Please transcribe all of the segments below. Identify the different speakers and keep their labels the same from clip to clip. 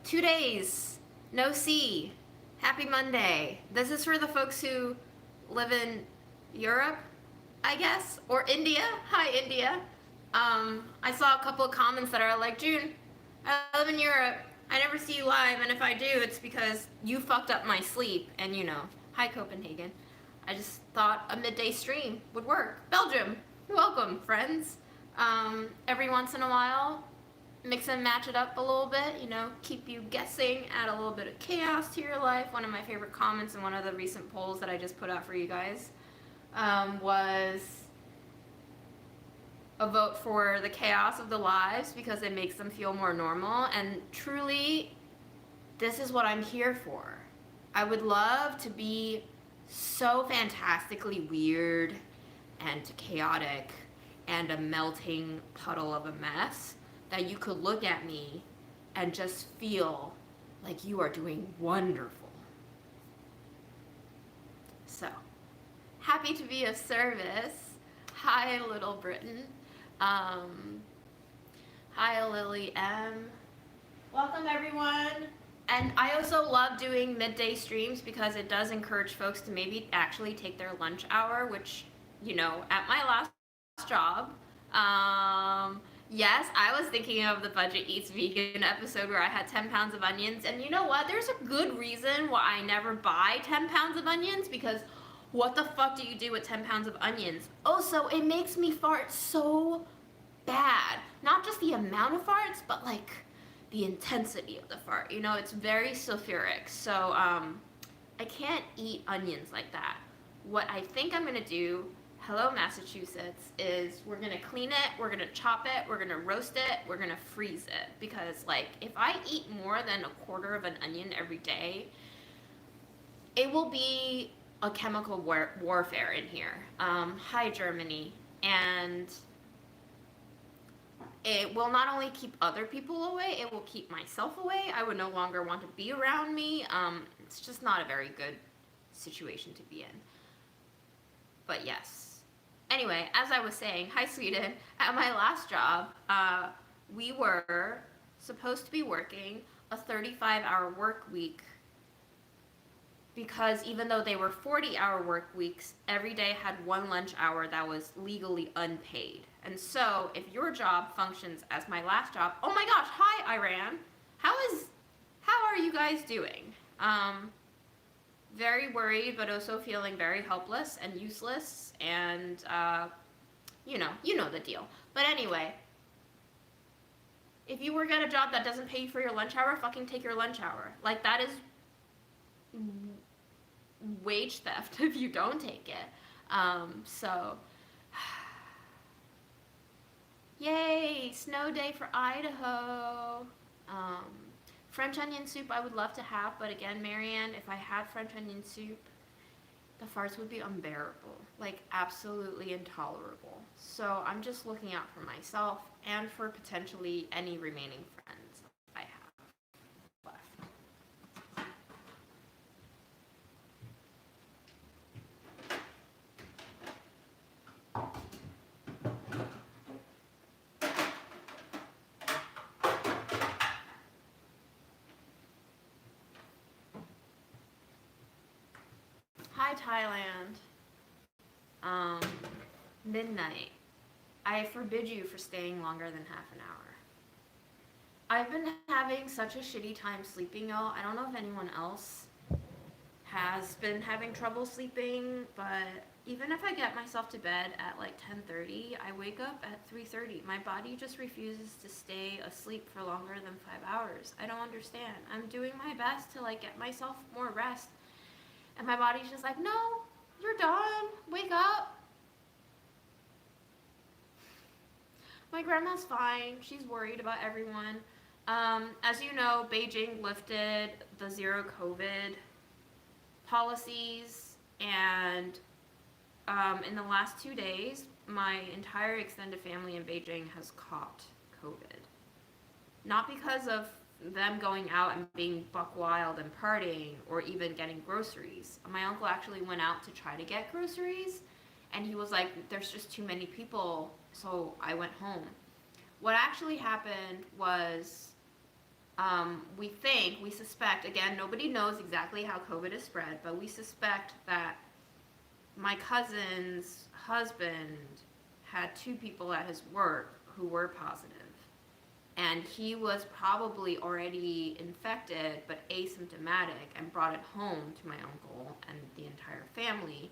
Speaker 1: 2 days, no sea. Happy Monday. This is for the folks who live in Europe, I guess, or India. Hi, India. I saw a couple of comments that are like, June, I live in Europe. I never see you live, and if I do, it's because you fucked up my sleep. And hi, Copenhagen. I just thought a midday stream would work. Belgium, welcome, friends. Every once in a while, mix and match it up a little bit, keep you guessing, add a little bit of chaos to your life. One of my favorite comments in one of the recent polls that I just put out for you guys was a vote for the chaos of the lives because it makes them feel more normal. And truly, this is what I'm here for. I would love to be so fantastically weird and chaotic and a melting puddle of a mess that you could look at me and just feel like you are doing wonderful. So, happy to be of service. Hi, Little Britain. Hi, Lily M. Welcome, everyone. And I also love doing midday streams because it does encourage folks to maybe actually take their lunch hour, which, at my last job, yes, I was thinking of the Budget Eats Vegan episode where I had 10 pounds of onions. And you know what? There's a good reason why I never buy 10 pounds of onions, because what the fuck do you do with 10 pounds of onions? Also, it makes me fart so bad. Not just the amount of farts, but like the intensity of the fart. It's very sulfuric. So I can't eat onions like that. What I think I'm going to do, hello Massachusetts, is we're going to clean it, we're going to chop it, we're going to roast it, we're going to freeze it. Because if I eat more than a quarter of an onion every day, it will be a chemical warfare in here. Hi, Germany. And it will not only keep other people away, it will keep myself away. I would no longer want to be around me. It's just not a very good situation to be in. But yes. Anyway, as I was saying, hi, Sweden. At my last job, we were supposed to be working a 35-hour work week, because even though they were 40-hour work weeks, every day had one lunch hour that was legally unpaid. And so if your job functions as my last job, oh my gosh, hi, Iran. How are you guys doing? Very worried, but also feeling very helpless and useless, and you know the deal. But anyway, if you work at a job that doesn't pay you for your lunch hour, fucking take your lunch hour. That is wage theft if you don't take it. So yay, snow day for Idaho. French onion soup I would love to have, but again, Marianne, if I had French onion soup, the farts would be unbearable, absolutely intolerable. So I'm just looking out for myself and for potentially any remaining friends I have left. Hi, Thailand. Midnight. I forbid you for staying longer than half an hour. I've been having such a shitty time sleeping, y'all. I don't know if anyone else has been having trouble sleeping, but even if I get myself to bed at 10:30, I wake up at 3:30. My body just refuses to stay asleep for longer than 5 hours. I don't understand. I'm doing my best to get myself more rest. And my body's just like, no, you're done. Wake up. My grandma's fine. She's worried about everyone. As you know, Beijing lifted the zero COVID policies, and in the last 2 days, my entire extended family in Beijing has caught COVID. Not because of them going out and being buck wild and partying or even getting groceries. My uncle actually went out to try to get groceries, and he was like, there's just too many people, so I went home. What actually happened was We suspect, again, nobody knows exactly how COVID is spread, but we suspect that my cousin's husband had 2 people at his work who were positive. And he was probably already infected but asymptomatic and brought it home to my uncle and the entire family.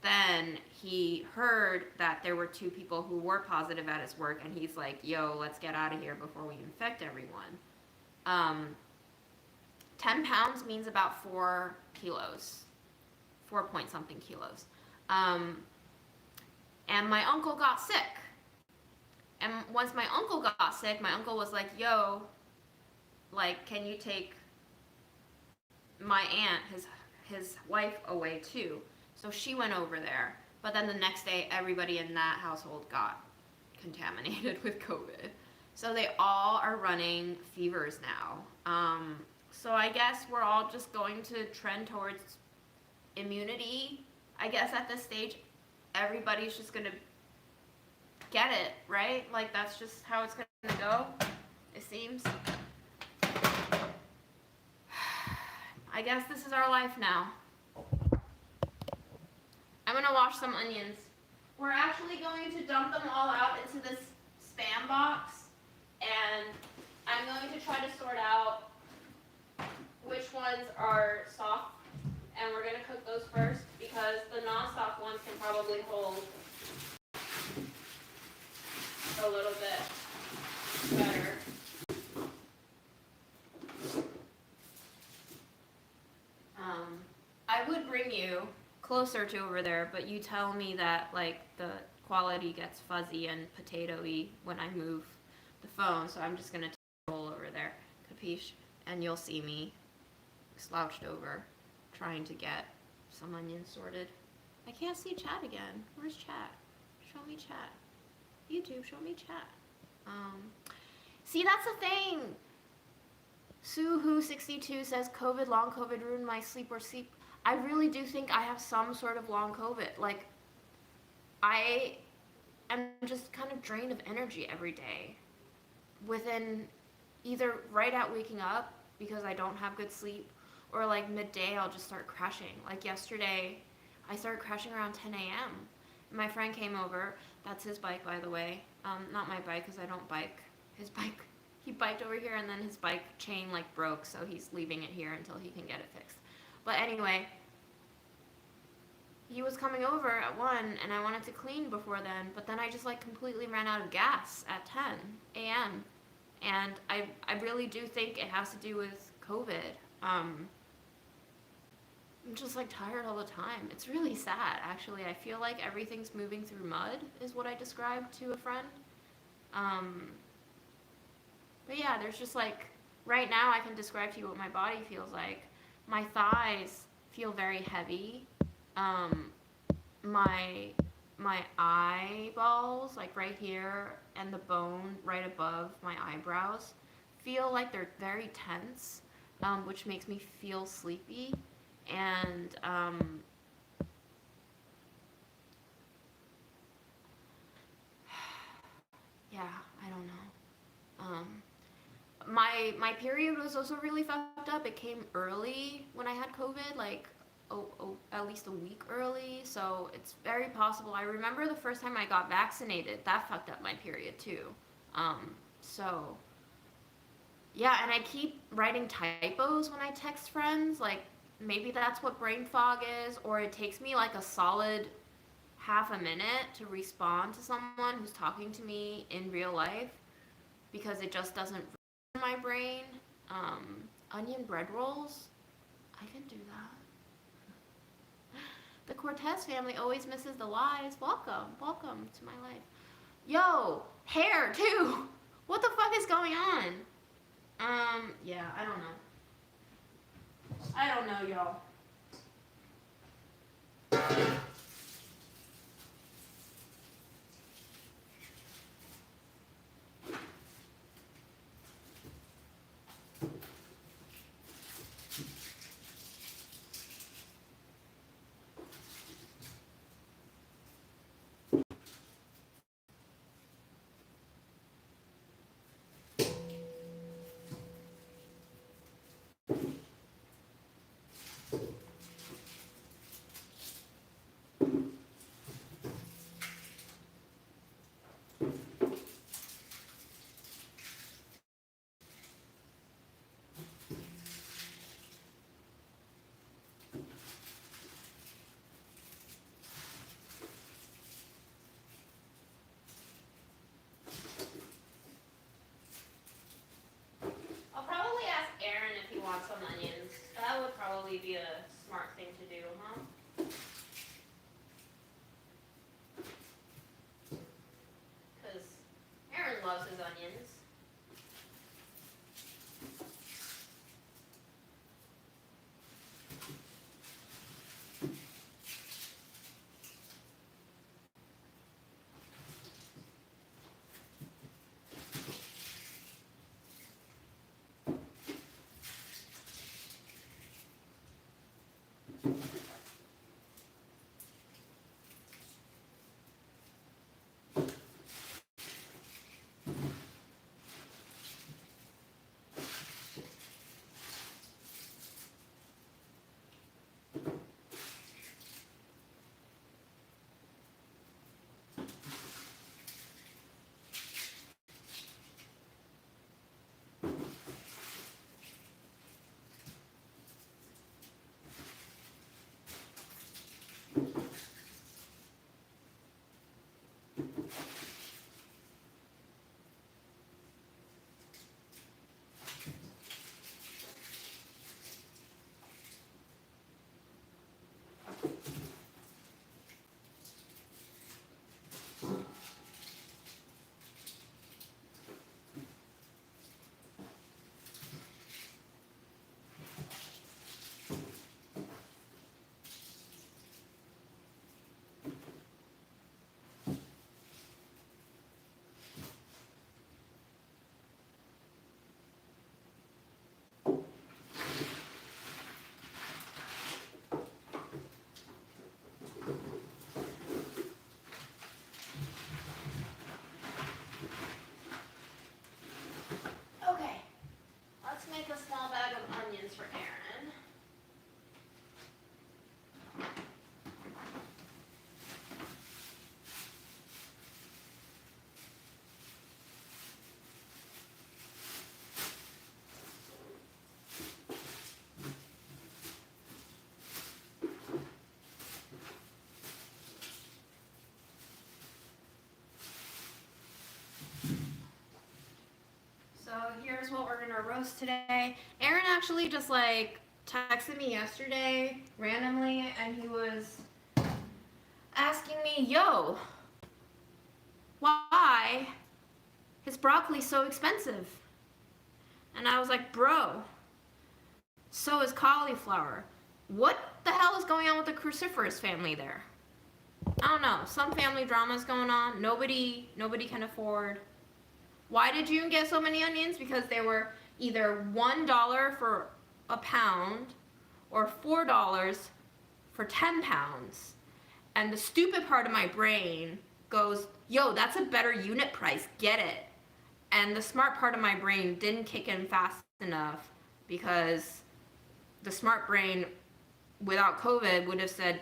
Speaker 1: Then he heard that there were 2 people who were positive at his work, and he's like, yo, let's get out of here before we infect everyone. 10 pounds means about 4 kilos, 4 point something kilos. And my uncle got sick. And once my uncle got sick, my uncle was like, yo, like, can you take my aunt, his wife, away too? So she went over there. But then the next day, everybody in that household got contaminated with COVID. So they all are running fevers now. So I guess we're all just going to trend towards immunity. I guess at this stage, everybody's just going to get it, right? Like, that's just how it's going to go, it seems. I guess this is our life now. I'm going to wash some onions. We're actually going to dump them all out into this Spam box, and I'm going to try to sort out which ones are soft, and we're going to cook those first, because the non-soft ones can probably hold a little bit better. I would bring you closer to over there, but you tell me that, like, the quality gets fuzzy and potatoey when I move the phone, so I'm just gonna roll over there, capiche? And you'll see me slouched over, trying to get some onions sorted. I can't see chat again. Where's chat? Show me chat. YouTube, show me chat. See, that's the thing. Suhu62 says COVID, long COVID ruined my sleep or sleep. I really do think I have some sort of long COVID. Like, I am just kind of drained of energy every day. Within either right at waking up because I don't have good sleep, or like midday I'll just start crashing. Like yesterday, I started crashing around 10 a.m. My friend came over. That's his bike, by the way. Not my bike, because I don't bike. His bike, he biked over here, and then his bike chain like broke, so he's leaving it here until he can get it fixed. But anyway, he was coming over at 1, and I wanted to clean before then, but then I just like completely ran out of gas at 10 a.m. And I really do think it has to do with COVID. I'm just like tired all the time. It's really sad, actually. I feel like everything's moving through mud, is what I described to a friend. But yeah, there's just like, right now I can describe to you what my body feels like. My thighs feel very heavy. My eyeballs, like right here, and the bone right above my eyebrows feel like they're very tense, which makes me feel sleepy. And yeah, I don't know. My period was also really fucked up. It came early when I had COVID, like at least a week early, so it's very possible. I remember the first time I got vaccinated, that fucked up my period too. So yeah, and I keep writing typos when I text friends, like maybe that's what brain fog is, or it takes me like a solid half a minute to respond to someone who's talking to me in real life, because it just doesn't in my brain. Onion bread rolls, I can do that. The Cortez family always misses the lives. Welcome to my life. Yo, hair too. What the fuck is going on? Yeah, I don't know, y'all. roast today. Aaron actually just like texted me yesterday randomly, and he was asking me, yo, why is broccoli so expensive? And I was like, bro, so is cauliflower. What the hell is going on with the cruciferous family there? I don't know. Some family drama is going on. Nobody can afford. Why did you get so many onions? Because they were either $1 for a pound or $4 for 10 pounds. And the stupid part of my brain goes, yo, that's a better unit price. Get it. And the smart part of my brain didn't kick in fast enough, because the smart brain without COVID would have said,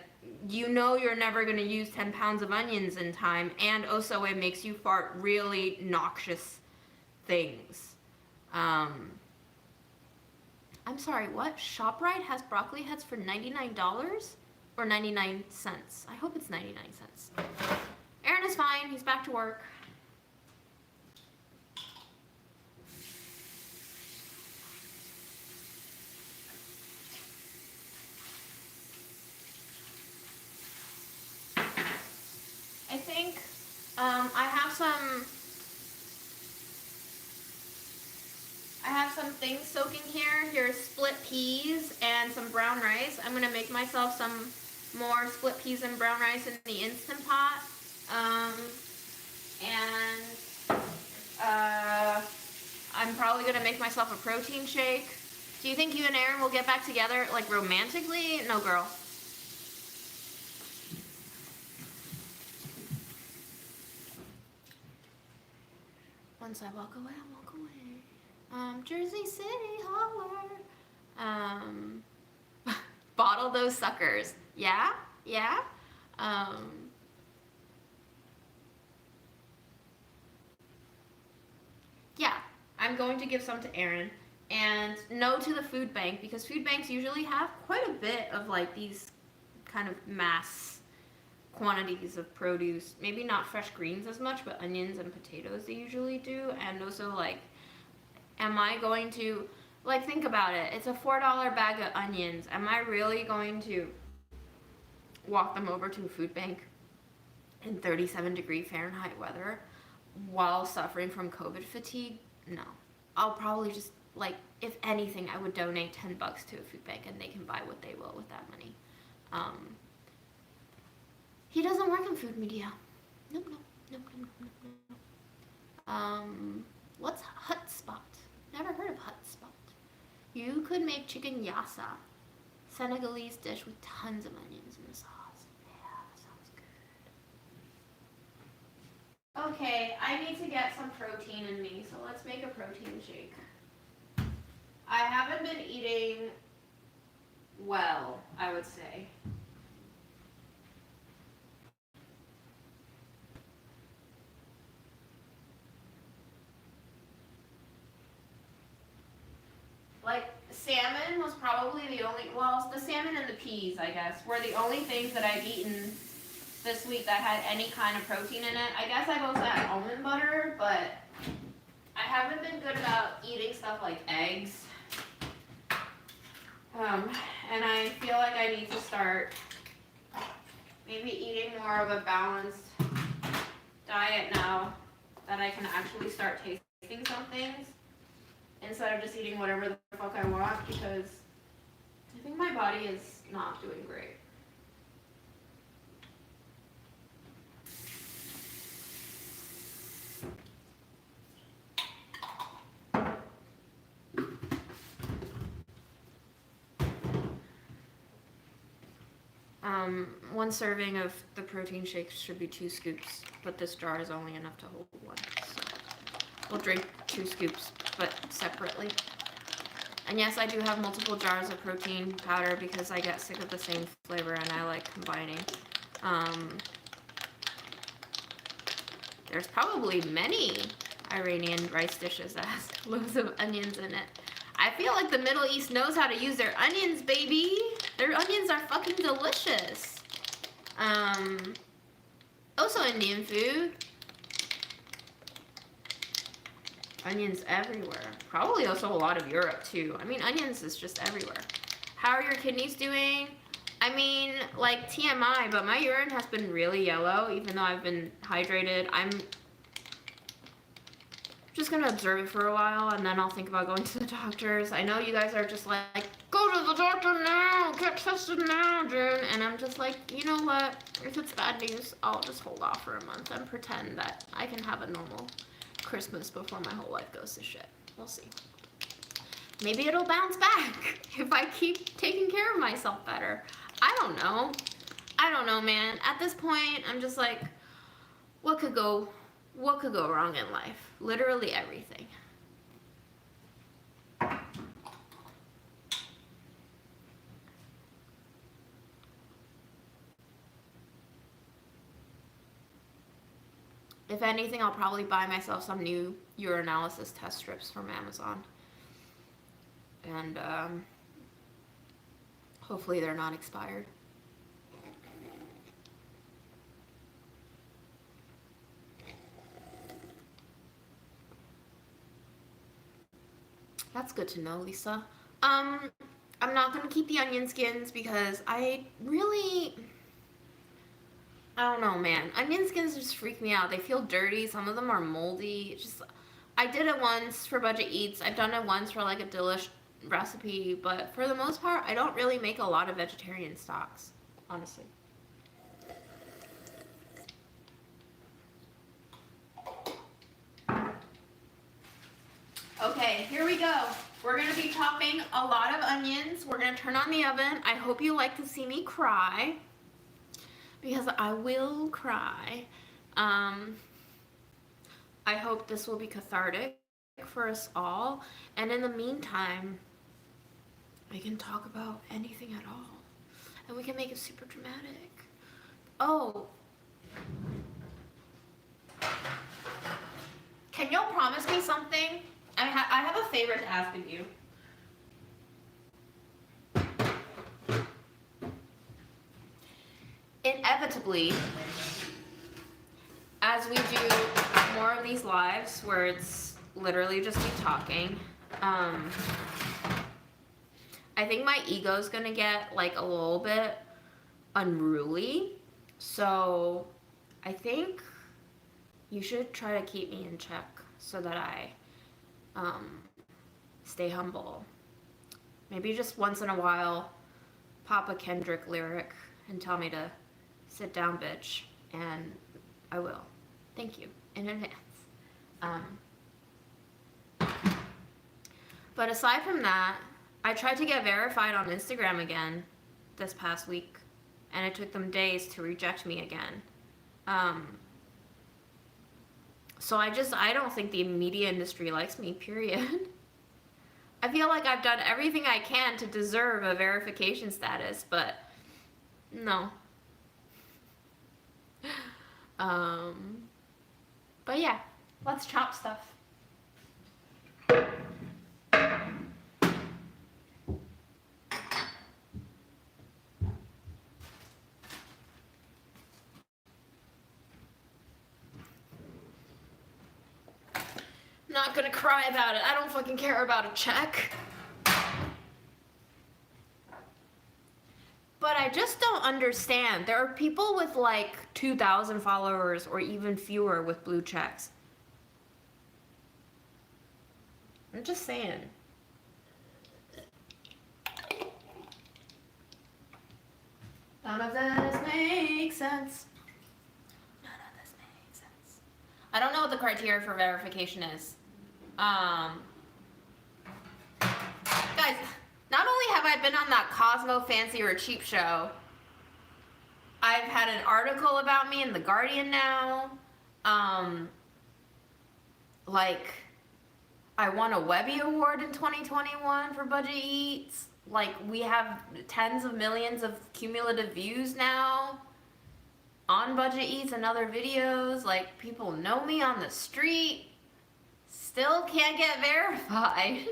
Speaker 1: you know you're never going to use 10 pounds of onions in time, and also it makes you fart really noxious things. I'm sorry, what? ShopRite has broccoli heads for $99 or 99 cents? I hope it's 99 cents. Aaron is fine. He's back to work. I think I have some things soaking here. Here's split peas and some brown rice. I'm gonna make myself some more split peas and brown rice in the Instant Pot. I'm probably gonna make myself a protein shake. Do you think you and Aaron will get back together, like, romantically? No, girl. Once I walk away, I walk away. Jersey City, holler. Bottle those suckers. Yeah? Yeah? Yeah, I'm going to give some to Aaron. And no to the food bank, because food banks usually have quite a bit of, like, these kind of mass quantities of produce. Maybe not fresh greens as much, but onions and potatoes they usually do. And also, like, am I going to, like, think about it. It's a $4 bag of onions. Am I really going to walk them over to a food bank in 37-degree Fahrenheit weather while suffering from COVID fatigue? No. I'll probably just, like, if anything, I would donate $10 to a food bank, and they can buy what they will with that money. He doesn't work in food media. Nope. What's Hutspot? Never heard of Hutspot. You could make chicken yassa, Senegalese dish with tons of onions in the sauce. Yeah, that sounds good. Okay, I need to get some protein in me, so let's make a protein shake. I haven't been eating well, I would say. Like, salmon was probably the only, well, the salmon and the peas, I guess, were the only things that I've eaten this week that had any kind of protein in it. I guess I've also had almond butter, but I haven't been good about eating stuff like eggs. And I feel like I need to start maybe eating more of a balanced diet now that I can actually start tasting some things, instead of just eating whatever the fuck I want, because I think my body is not doing great. One serving of the protein shake should be 2 scoops, but this jar is only enough to hold 1. So we'll drink 2 scoops, but separately. And yes, I do have multiple jars of protein powder because I get sick of the same flavor and I like combining. There's probably many Iranian rice dishes that has loads of onions in it. I feel like the Middle East knows how to use their onions, baby. Their onions are fucking delicious. Also Indian food. Onions everywhere. Probably also a lot of Europe too. I mean, onions is just everywhere. How are your kidneys doing? I mean, like TMI, but my urine has been really yellow even though I've been hydrated. I'm just gonna observe it for a while and then I'll think about going to the doctors. I know you guys are just like, go to the doctor now, get tested now, June. And I'm just like, you know what? If it's bad news, I'll just hold off for a month and pretend that I can have a normal Christmas before my whole life goes to shit. We'll see. Maybe it'll bounce back if I keep taking care of myself better. I don't know. I don't know, man. At this point, I'm just like, what could go wrong in life? Literally everything. If anything, I'll probably buy myself some new urinalysis test strips from Amazon. And hopefully they're not expired. That's good to know, Lisa. I'm not gonna keep the onion skins because I don't know, man. Onion skins just freak me out. They feel dirty. Some of them are moldy. It's just, I did it once for Budget Eats. I've done it once for like a delish recipe, but for the most part, I don't really make a lot of vegetarian stocks, honestly. Okay, here we go. We're gonna be chopping a lot of onions. We're gonna turn on the oven. I hope you like to see me cry, because I will cry. I hope this will be cathartic for us all. And in the meantime, we can talk about anything at all. And we can make it super dramatic. Oh. Can y'all promise me something? I have a favor to ask of you. Inevitably, as we do more of these lives where it's literally just me talking, I think my ego's gonna get like a little bit unruly. So I think you should try to keep me in check so that I stay humble. Maybe just once in a while pop a Kendrick lyric and tell me to sit down, bitch, and I will. Thank you in advance. But aside from that, I tried to get verified on Instagram again this past week, and it took them days to reject me again. So I don't think the media industry likes me, period. I feel like I've done everything I can to deserve a verification status, but no. But yeah, let's chop stuff. Not gonna cry about it. I don't fucking care about a check. But I just don't understand. There are people with like 2,000 followers or even fewer with blue checks. I'm just saying. None of this makes sense. None of this makes sense. I don't know what the criteria for verification is. Guys, not only have I been on that Cosmo Fancy or Cheap show, I've had an article about me in The Guardian now. Like, I won a Webby Award in 2021 for Budget Eats. Like, we have tens of millions of cumulative views now on Budget Eats and other videos. Like, people know me on the street. Still can't get verified.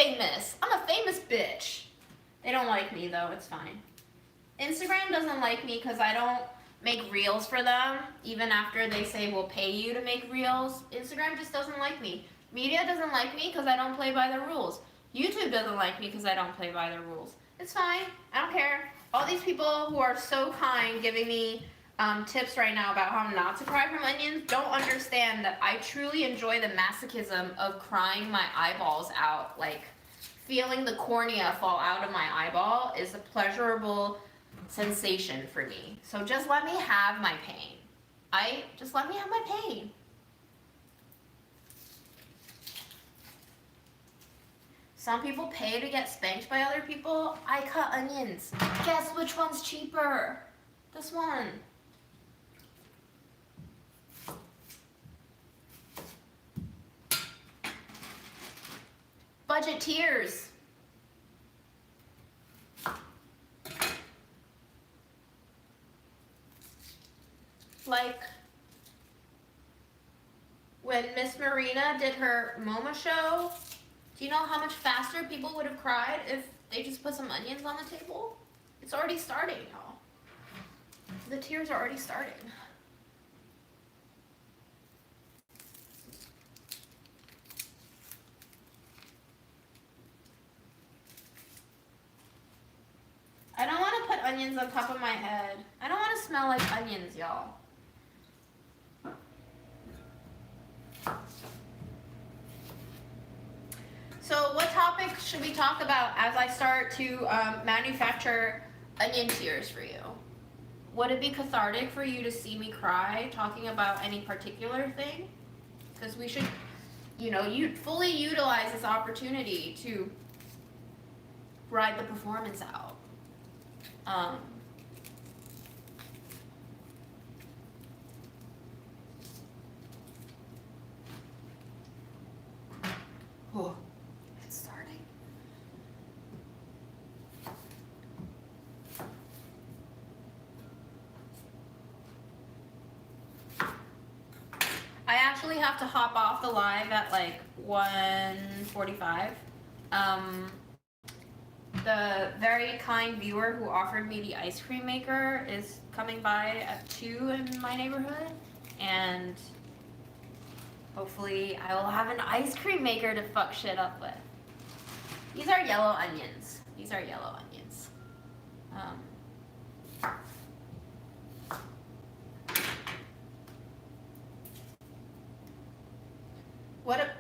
Speaker 1: famous. I'm a famous bitch. They don't like me though, it's fine. Instagram doesn't like me because I don't make reels for them, even after they say we'll pay you to make reels. Instagram just doesn't like me. Media doesn't like me because I don't play by the rules. YouTube doesn't like me because I don't play by the rules. It's fine, I don't care. All these people who are so kind giving me tips right now about how not to cry from onions don't understand that I truly enjoy the masochism of crying my eyeballs out. Like, feeling the cornea fall out of my eyeball is a pleasurable sensation for me. So just let me have my pain. Just let me have my pain. Some people pay to get spanked by other people. I cut onions. Guess which one's cheaper? This one. Budgeteers. Like when Miss Marina did her MoMA show, do you know how much faster people would have cried if they just put some onions on the table? It's already starting, y'all. The tears are already starting. I don't want to put onions on top of my head. I don't want to smell like onions, y'all. So what topic should we talk about as I start to manufacture onion tears for you? Would it be cathartic for you to see me cry talking about any particular thing? Because we should, you fully utilize this opportunity to ride the performance out. Oh, it's starting. I actually have to hop off the live at like 1:45. The very kind viewer who offered me the ice cream maker is coming by at 2 in my neighborhood, and hopefully I will have an ice cream maker to fuck shit up with. These are yellow onions. These are yellow onions.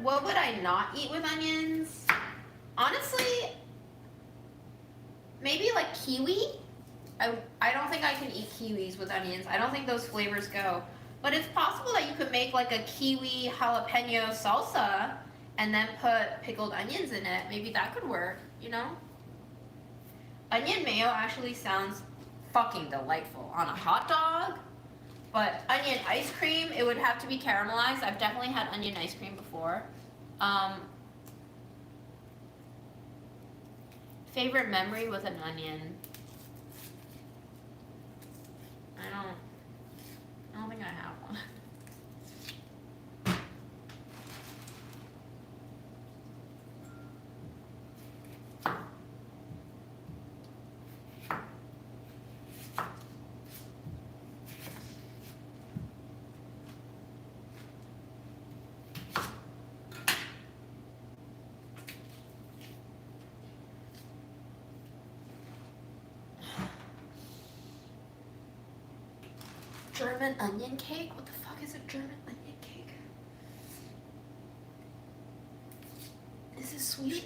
Speaker 1: What would I not eat with onions? Honestly, maybe like kiwi. I don't think I can eat kiwis with onions. I don't think those flavors go. But it's possible that you could make like a kiwi jalapeno salsa and then put pickled onions in it. Maybe that could work, Onion mayo actually sounds fucking delightful on a hot dog. But onion ice cream, it would have to be caramelized. I've definitely had onion ice cream before. Favorite memory with an onion? I don't think I have one. German onion cake? What the fuck is a German onion cake? Is it sweet?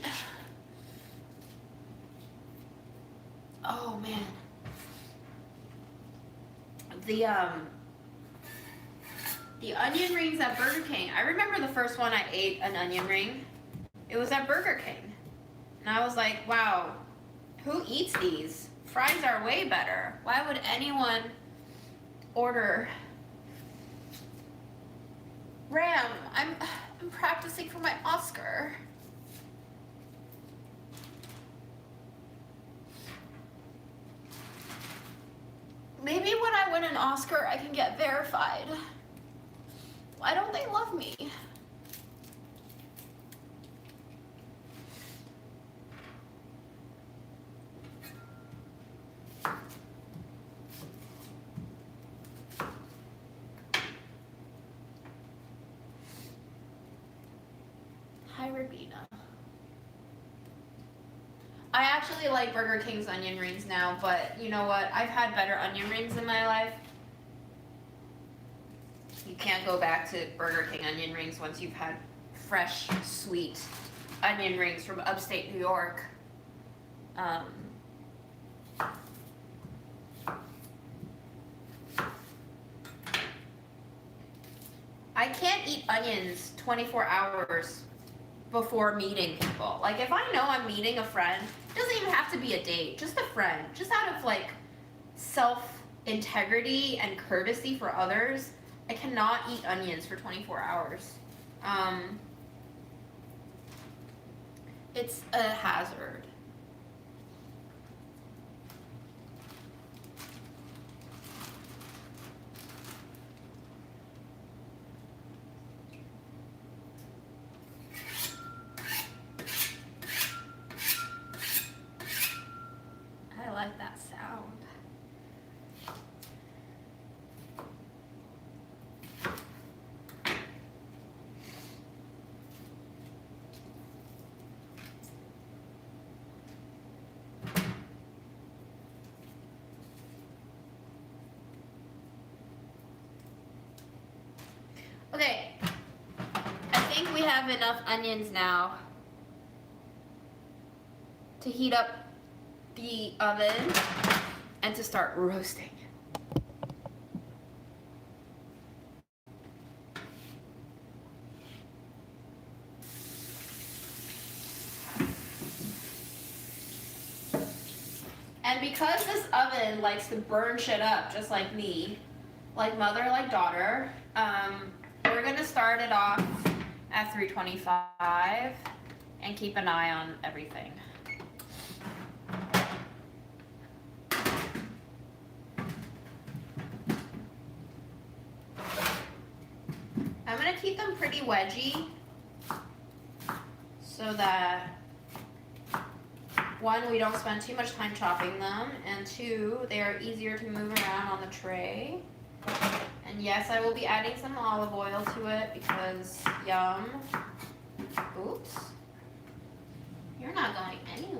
Speaker 1: Oh man. The onion rings at Burger King. I remember the first one I ate an onion ring. It was at Burger King. And I was like, wow, who eats these? Fries are way better. Why would anyone order Ram? I'm practicing for my Oscar. Maybe when I win an Oscar, I can get verified. Why don't they love me? Ribena. I actually like Burger King's onion rings now, but you know what? I've had better onion rings in my life. You can't go back to Burger King onion rings once you've had fresh, sweet onion rings from upstate New York. I can't eat onions 24 hours before meeting people. Like, if I know I'm meeting a friend, it doesn't even have to be a date, just a friend, just out of like self-integrity and courtesy for others, I cannot eat onions for 24 hours. It's a hazard. I like that sound. Okay, I think we have enough onions now to heat up the oven and to start roasting. And because this oven likes to burn shit up just like me, like mother, like daughter, we're gonna start it off at 325 and keep an eye on everything. I'm gonna keep them pretty wedgy so that, one, we don't spend too much time chopping them, and two, they are easier to move around on the tray. And yes, I will be adding some olive oil to it because yum. Oops. You're not going anywhere.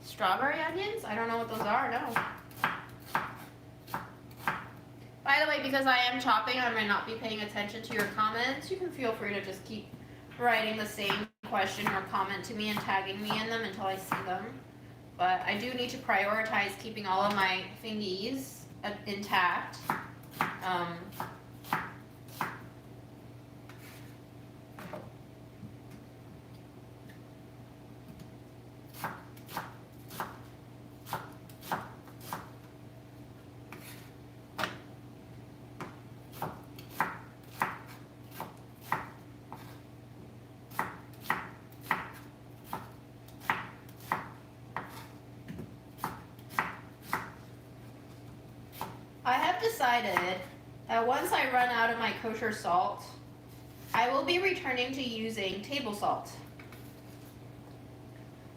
Speaker 1: Strawberry onions? I don't know what those are, no. By the way, because I am chopping, I might not be paying attention to your comments. You can feel free to just keep writing the same question or comment to me and tagging me in them until I see them. But I do need to prioritize keeping all of my thingies intact. I have decided that once I run out of my kosher salt, I will be returning to using table salt.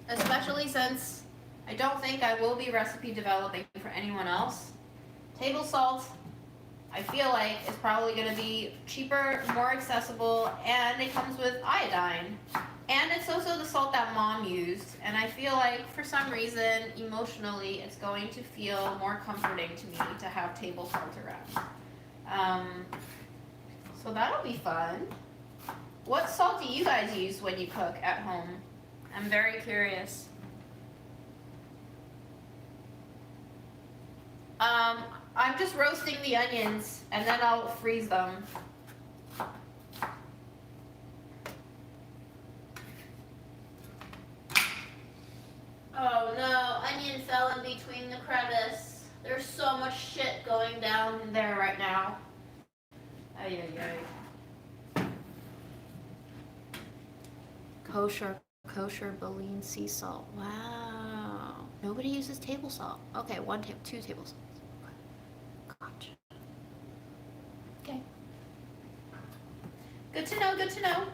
Speaker 1: Especially since I don't think I will be recipe developing for anyone else. Table salt, I feel like, is probably going to be cheaper, more accessible, and it comes with iodine. And it's also the salt that Mom used, and I feel like for some reason, emotionally, it's going to feel more comforting to me to have table salt around. So that'll be fun. What salt do you guys use when you cook at home? I'm very curious. I'm just roasting the onions, and then I'll freeze them. Oh no, onion fell in between the crevice. There's so much shit going down there right now. Ay, ay, ay. Kosher Baleen sea salt. Wow. Nobody uses table salt. Okay, 2 table salts. Gotcha. Okay. Good to know, good to know.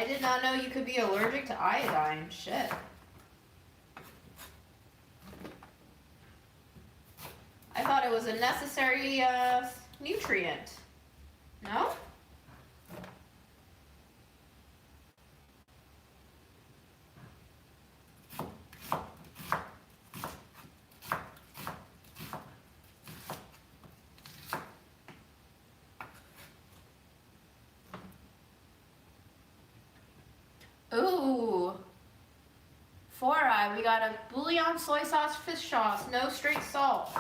Speaker 1: I did not know you could be allergic to iodine. Shit. I thought it was a necessary nutrient. No? Ooh. 4i, we got a bouillon, soy sauce, fish sauce, no straight salt.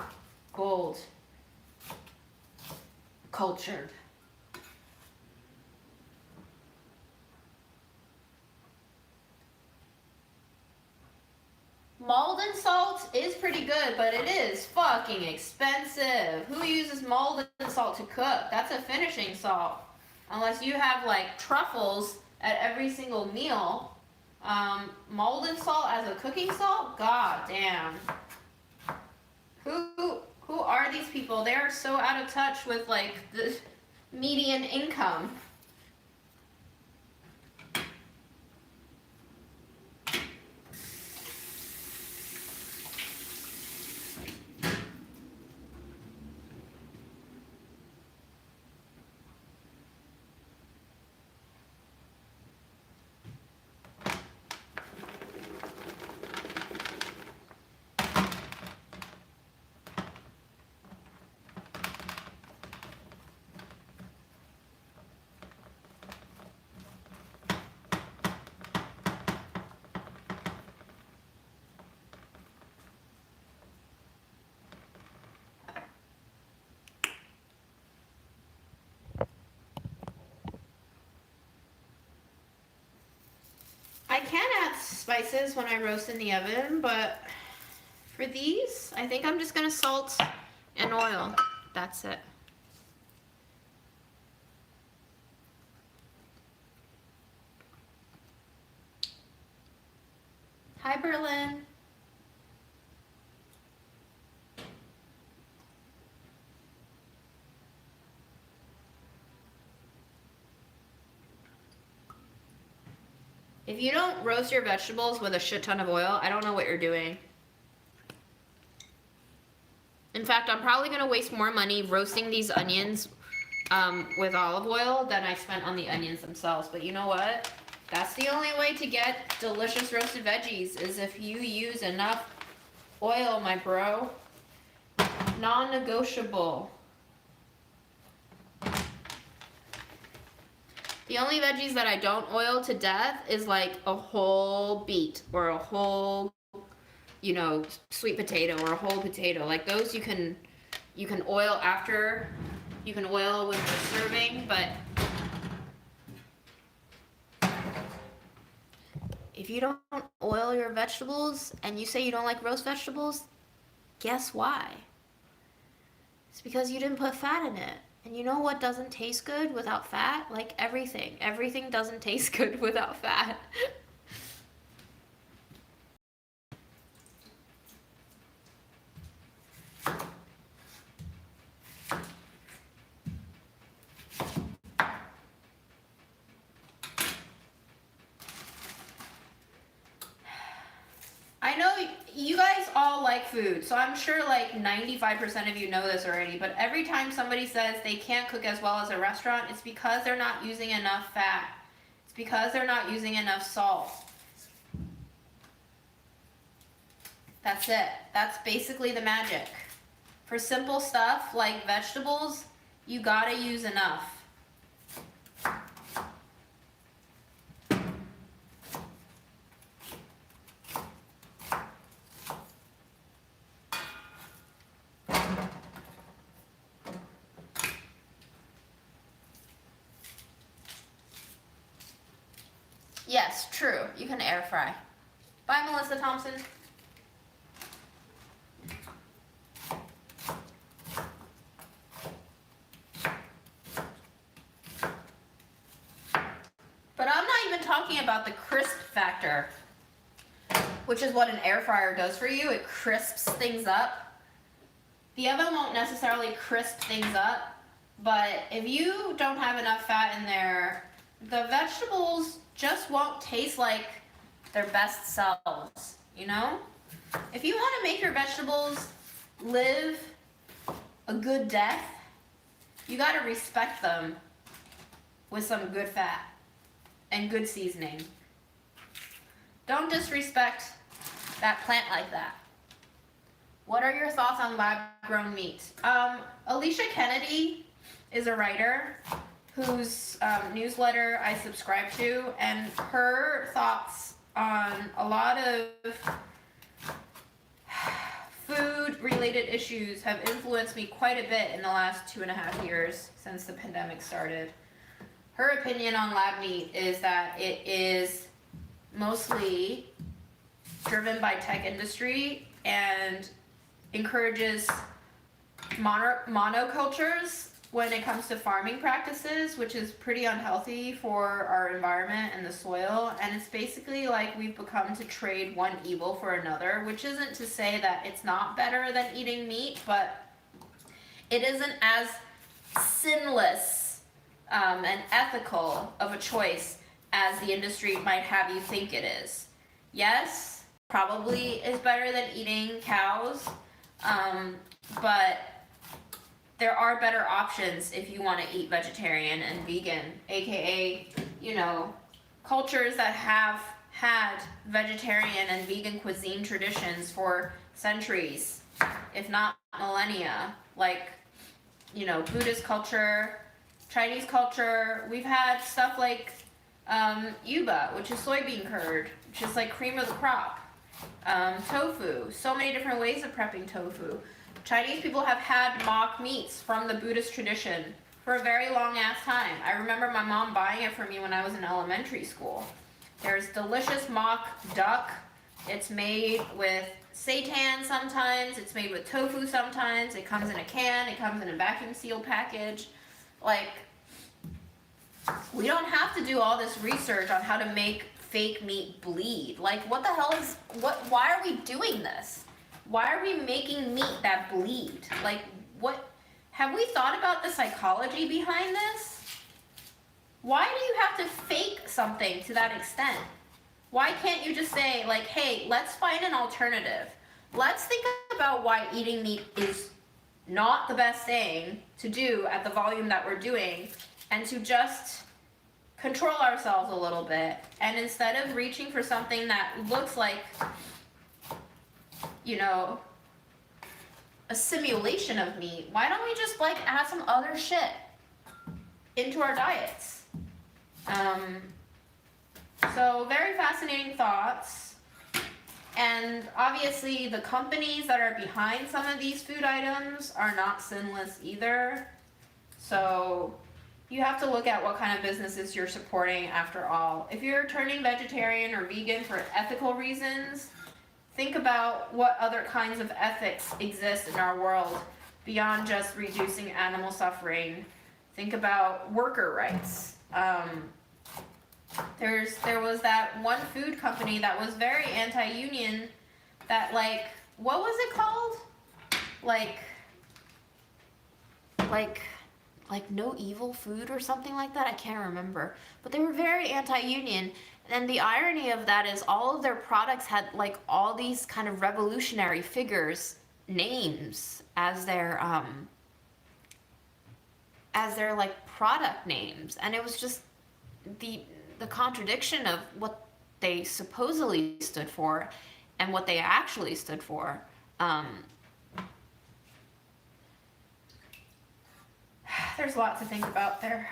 Speaker 1: Gold. Cultured. Maldon salt is pretty good, but it is fucking expensive. Who uses Maldon salt to cook? That's a finishing salt. Unless you have like truffles at every single meal. Maldon salt as a cooking salt? God damn. Who are these people? They are so out of touch with like the median income. I can add spices when I roast in the oven, but for these, I think I'm just gonna salt and oil. That's it. Hi, Berlin. If you don't roast your vegetables with a shit ton of oil, I don't know what you're doing. In fact, I'm probably gonna waste more money roasting these onions with olive oil than I spent on the onions themselves. But you know what? That's the only way to get delicious roasted veggies, is if you use enough oil, my bro. Non-negotiable. The only veggies that I don't oil to death is like a whole beet or a whole, you know, sweet potato or a whole potato. Like those you can oil after, you can oil with the serving, but if you don't oil your vegetables and you say you don't like roast vegetables, guess why? It's because you didn't put fat in it. And you know what doesn't taste good without fat? Like everything. Everything doesn't taste good without fat. I know you guys all like food, so I'm sure like 95% of you know this already, but every time somebody says they can't cook as well as a restaurant, it's because they're not using enough fat. It's because they're not using enough salt. That's it. That's basically the magic. For simple stuff like vegetables, you gotta use enough. Yes, true. You can air fry. Bye, Melissa Thompson. But I'm not even talking about the crisp factor, which is what an air fryer does for you. It crisps things up. The oven won't necessarily crisp things up, but if you don't have enough fat in there, the vegetables just won't taste like their best selves, you know? If you want to make your vegetables live a good death, you got to respect them with some good fat and good seasoning. Don't disrespect that plant like that. What are your thoughts on lab-grown meat? Alicia Kennedy is a writer whose newsletter I subscribe to, and her thoughts on a lot of food-related issues have influenced me quite a bit in the last 2.5 years since the pandemic started. Her opinion on lab meat is that it is mostly driven by tech industry and encourages monocultures when it comes to farming practices, which is pretty unhealthy for our environment and the soil. And it's basically like we've become to trade one evil for another, which isn't to say that it's not better than eating meat, but it isn't as sinless and ethical of a choice as the industry might have you think it is. Yes, probably is better than eating cows, but there are better options if you want to eat vegetarian and vegan, aka, you know, cultures that have had vegetarian and vegan cuisine traditions for centuries, if not millennia, like, you know, Buddhist culture, Chinese culture. We've had stuff like yuba, which is soybean curd, which is like cream of the crop, tofu, so many different ways of prepping tofu. Chinese people have had mock meats from the Buddhist tradition for a very long ass time. I remember my mom buying it for me when I was in elementary school. There's delicious mock duck. It's made with seitan sometimes, it's made with tofu sometimes, it comes in a can, it comes in a vacuum sealed package. Like, we don't have to do all this research on how to make fake meat bleed. Like, what the hell is, why are we doing this? Why are we making meat that bleed? Like, what, have we thought about the psychology behind this? Why do you have to fake something to that extent? Why can't you just say, like, hey, let's find an alternative. Let's think about why eating meat is not the best thing to do at the volume that we're doing, and to just control ourselves a little bit. And instead of reaching for something that looks like, you know, a simulation of meat, why don't we just like add some other shit into our diets? So very fascinating thoughts. And obviously the companies that are behind some of these food items are not sinless either. So you have to look at what kind of businesses you're supporting after all. If you're turning vegetarian or vegan for ethical reasons, think about what other kinds of ethics exist in our world beyond just reducing animal suffering. Think about worker rights. There was that one food company that was very anti-union that, like, what was it called? Like no evil food or something like that? I can't remember. But they were very anti-union. And the irony of that is all of their products had like all these kind of revolutionary figures names as their like product names, and it was just the contradiction of what they supposedly stood for and what they actually stood for. There's a lot to think about there.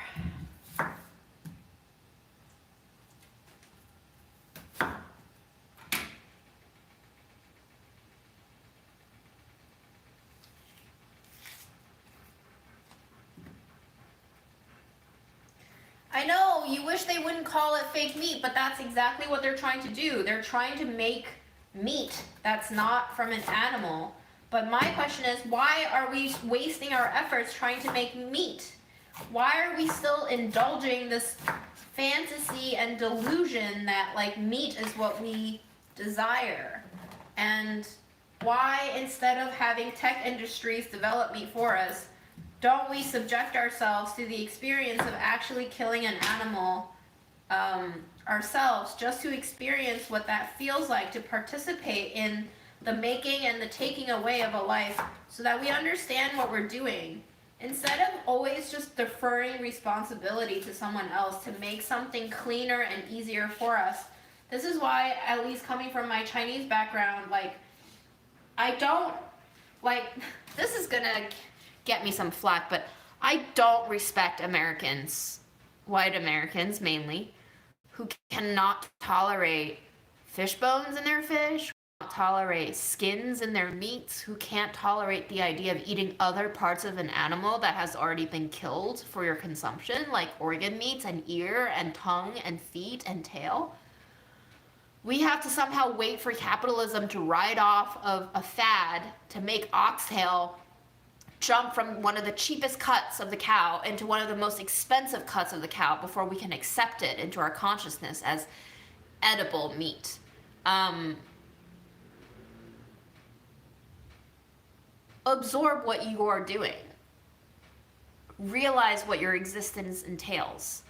Speaker 1: I know, you wish they wouldn't call it fake meat, but that's exactly what they're trying to do. They're trying to make meat that's not from an animal. But my question is, why are we wasting our efforts trying to make meat? Why are we still indulging this fantasy and delusion that like meat is what we desire? And why, instead of having tech industries develop meat for us, don't we subject ourselves to the experience of actually killing an animal ourselves just to experience what that feels like to participate in the making and the taking away of a life so that we understand what we're doing. Instead of always just deferring responsibility to someone else to make something cleaner and easier for us. This is why, at least coming from my Chinese background, like, I don't, like, this is gonna get me some flack, but I don't respect Americans, white Americans mainly, who cannot tolerate fish bones in their fish, tolerate skins in their meats, who can't tolerate the idea of eating other parts of an animal that has already been killed for your consumption, like organ meats and ear and tongue and feet and tail. We have to somehow wait for capitalism to ride off of a fad to make oxtail jump from one of the cheapest cuts of the cow into one of the most expensive cuts of the cow before we can accept it into our consciousness as edible meat. Absorb what you are doing. Realize what your existence entails.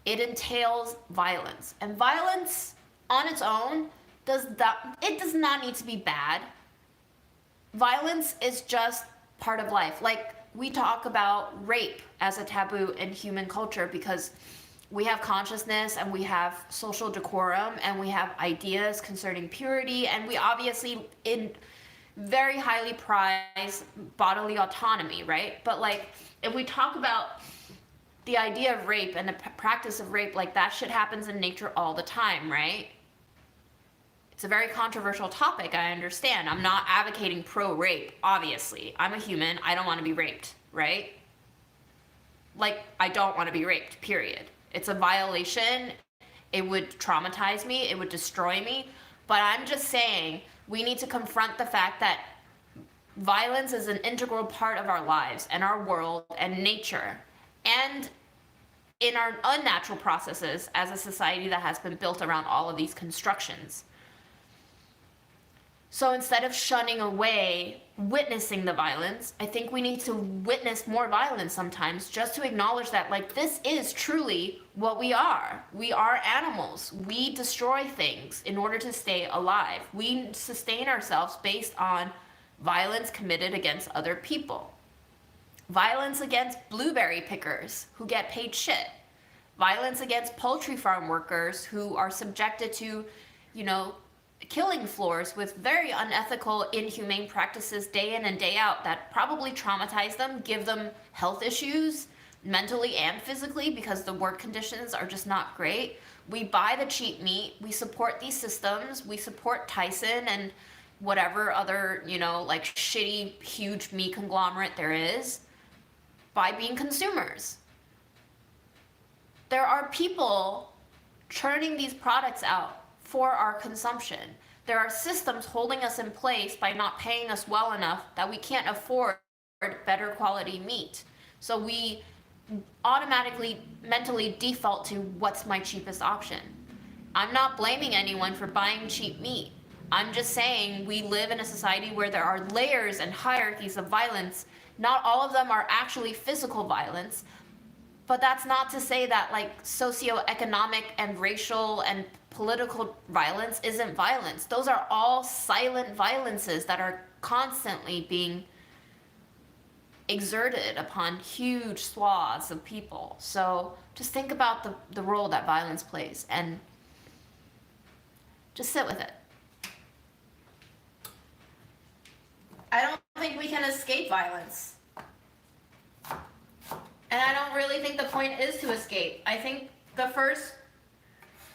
Speaker 1: It entails violence. And violence on its own does not need to be bad. Violence is just part of life. Like, we talk about rape as a taboo in human culture because we have consciousness and we have social decorum and we have ideas concerning purity, and we obviously very highly prize bodily autonomy, right? But like, if we talk about the idea of rape and the practice of rape, like, that shit happens in nature all the time, right? It's a very controversial topic, I understand. I'm not advocating pro-rape, obviously. I'm a human, I don't want to be raped, right? Like, I don't want to be raped, period. It's a violation, it would traumatize me, it would destroy me, but I'm just saying, we need to confront the fact that violence is an integral part of our lives and our world and nature, and in our unnatural processes as a society that has been built around all of these constructions. So instead of shunning away witnessing the violence, I think we need to witness more violence sometimes, just to acknowledge that, like, this is truly what we are. We are animals. We destroy things in order to stay alive. We sustain ourselves based on violence committed against other people. Violence against blueberry pickers who get paid shit. Violence against poultry farm workers who are subjected to, killing floors with very unethical, inhumane practices day in and day out that probably traumatize them, give them health issues, mentally and physically, because the work conditions are just not great. We buy the cheap meat, we support these systems, we support Tyson and whatever other, like, shitty, huge meat conglomerate there is, by being consumers. There are people churning these products out for our consumption. There are systems holding us in place by not paying us well enough that we can't afford better quality meat. So we automatically mentally default to what's my cheapest option. I'm not blaming anyone for buying cheap meat. I'm just saying we live in a society where there are layers and hierarchies of violence. Not all of them are actually physical violence, but that's not to say that, like, socioeconomic and racial and political violence isn't violence. Those are all silent violences that are constantly being exerted upon huge swaths of people. So just think about the role that violence plays and just sit with it. I don't think we can escape violence. And I don't really think the point is to escape. I think the first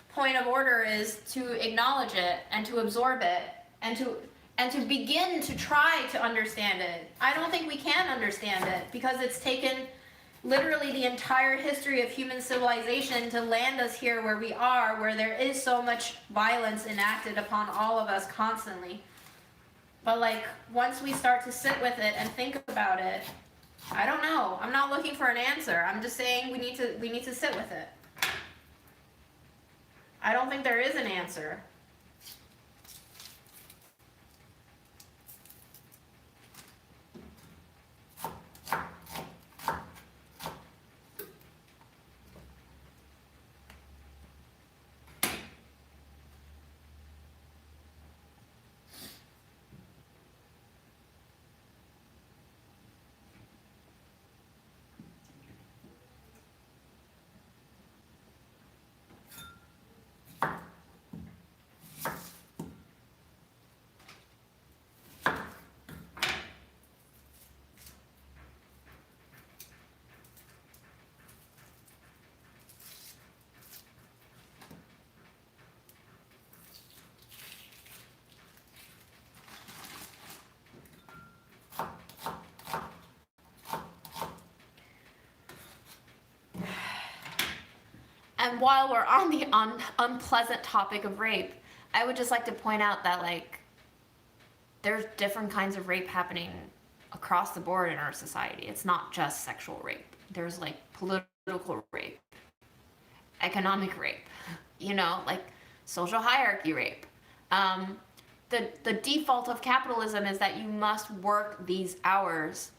Speaker 1: point of order is to acknowledge it and to absorb it and to begin to try to understand it. I don't think we can understand it because it's taken literally the entire history of human civilization to land us here where we are, where there is so much violence enacted upon all of us constantly. But, like, once we start to sit with it and think about it, I don't know. I'm not looking for an answer. I'm just saying we need to sit with it. I don't think there is an answer. And while we're on the unpleasant topic of rape, I would just like to point out that, like, there's different kinds of rape happening across the board in our society. It's not just sexual rape. There's, like, political rape, economic rape, you know, like social hierarchy rape. The default of capitalism is that you must work these hours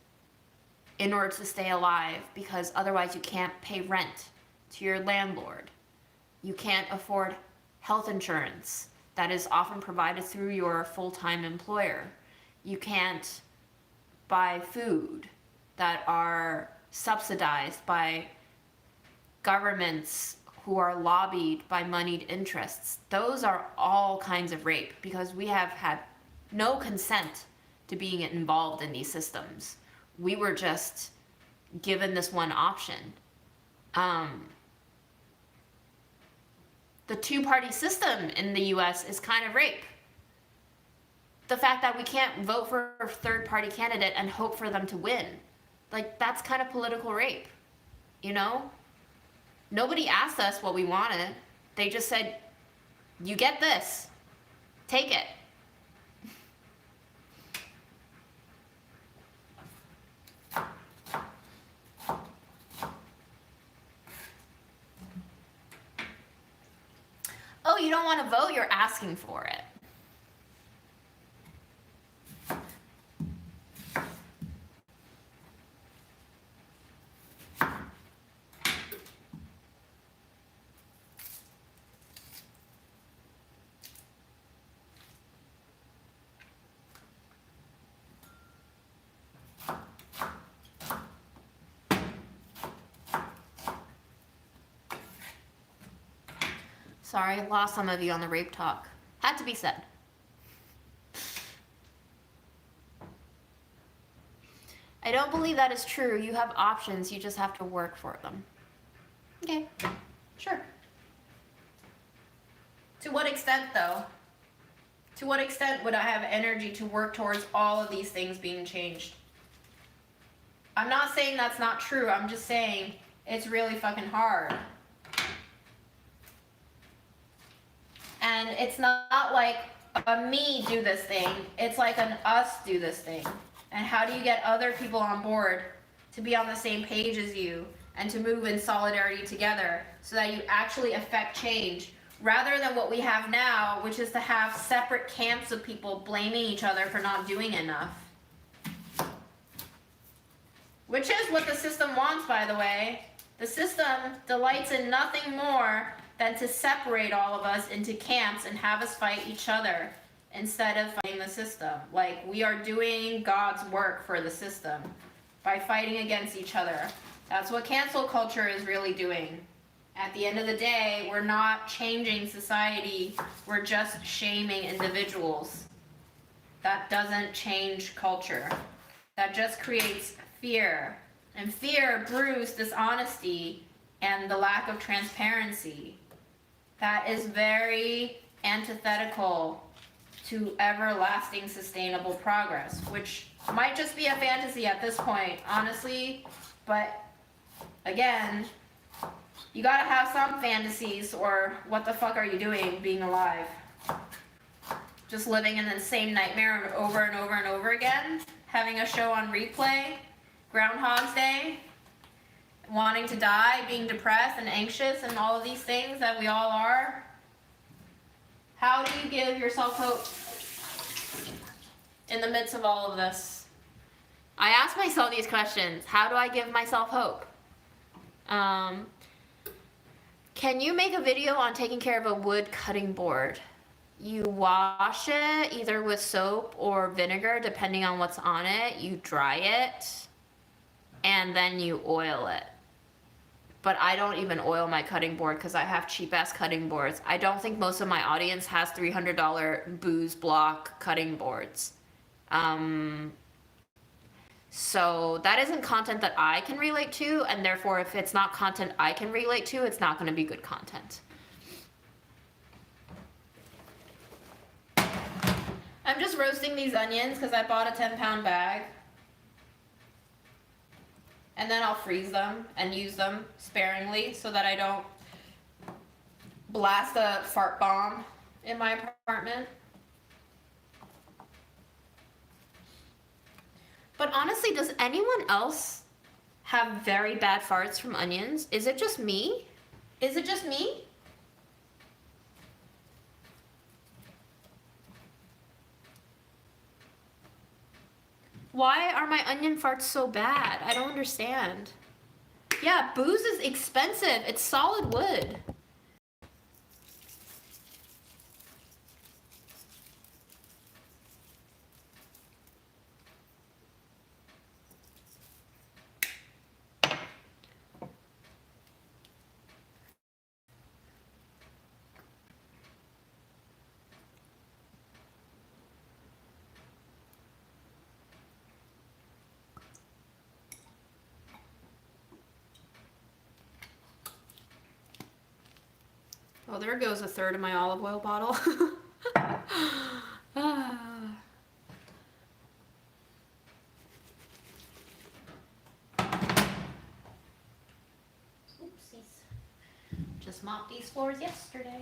Speaker 1: in order to stay alive, because otherwise you can't pay rent to your landlord. You can't afford health insurance that is often provided through your full-time employer. You can't buy food that are subsidized by governments who are lobbied by moneyed interests. Those are all kinds of rape, because we have had no consent to being involved in these systems. We were just given this one option. The two-party system in the US is kind of rape. The fact that we can't vote for a third-party candidate and hope for them to win, like, that's kind of political rape, you know? Nobody asked us what we wanted. They just said, you get this, take it. Oh, you don't want to vote? You're asking for it. Sorry, I lost some of you on the rape talk. Had to be said. I don't believe that is true. You have options, you just have to work for them. Okay, sure. To what extent, though? To what extent would I have energy to work towards all of these things being changed? I'm not saying that's not true. I'm just saying it's really fucking hard. And it's not like a me do this thing. It's like an us do this thing. And how do you get other people on board to be on the same page as you and to move in solidarity together so that you actually affect change, rather than what we have now, which is to have separate camps of people blaming each other for not doing enough. Which is what the system wants, by the way. The system delights in nothing more than to separate all of us into camps and have us fight each other instead of fighting the system. Like, we are doing God's work for the system by fighting against each other. That's what cancel culture is really doing. At the end of the day, we're not changing society, we're just shaming individuals. That doesn't change culture. That just creates fear. And fear brews dishonesty and the lack of transparency. That is very antithetical to everlasting sustainable progress, which might just be a fantasy at this point, honestly. But again, you gotta have some fantasies, or what the fuck are you doing being alive? Just living in the same nightmare over and over and over again? Having a show on replay? Groundhog's Day? Wanting to die, being depressed and anxious, and all of these things that we all are? How do you give yourself hope in the midst of all of this? I ask myself these questions. How do I give myself hope? Can you make a video on taking care of a wood cutting board? You wash it either with soap or vinegar, depending on what's on it. You dry it, and then you oil it. But I don't even oil my cutting board because I have cheap-ass cutting boards. I don't think most of my audience has $300 booze block cutting boards. So that isn't content that I can relate to, and therefore if it's not content I can relate to, it's not going to be good content. I'm just roasting these onions because I bought a 10-pound bag. And then I'll freeze them and use them sparingly so that I don't blast a fart bomb in my apartment. But honestly, does anyone else have very bad farts from onions? Is it just me? Is it just me? Why are my onion farts so bad? I don't understand. Yeah, booze is expensive. It's solid wood. Oh, there goes a third of my olive oil bottle. Oopsies. Just mopped these floors yesterday.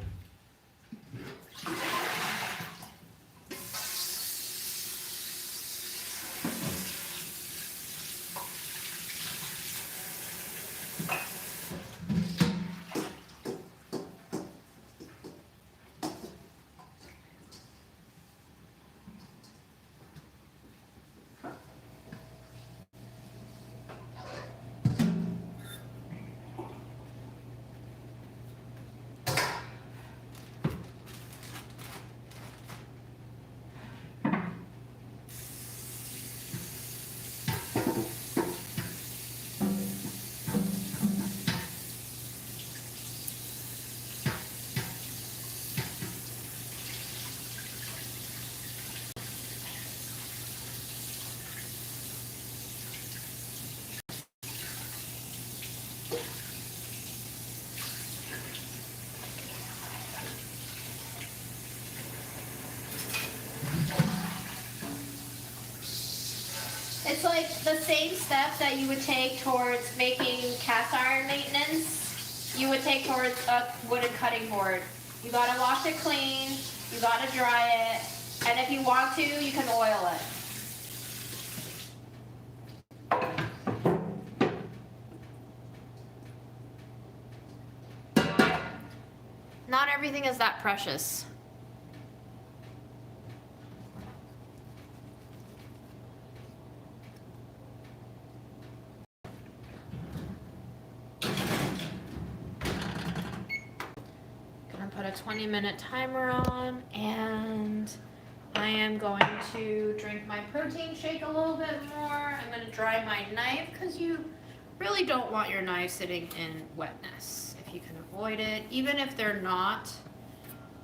Speaker 1: It's like the same step that you would take towards making cast iron maintenance, you would take towards a wooden cutting board. You gotta wash it clean, you gotta dry it, and if you want to, you can oil it. Not everything is that precious. Put a 20-minute timer on, and I am going to drink my protein shake a little bit more. I'm going to dry my knife because you really don't want your knife sitting in wetness if you can avoid it. Even if they're not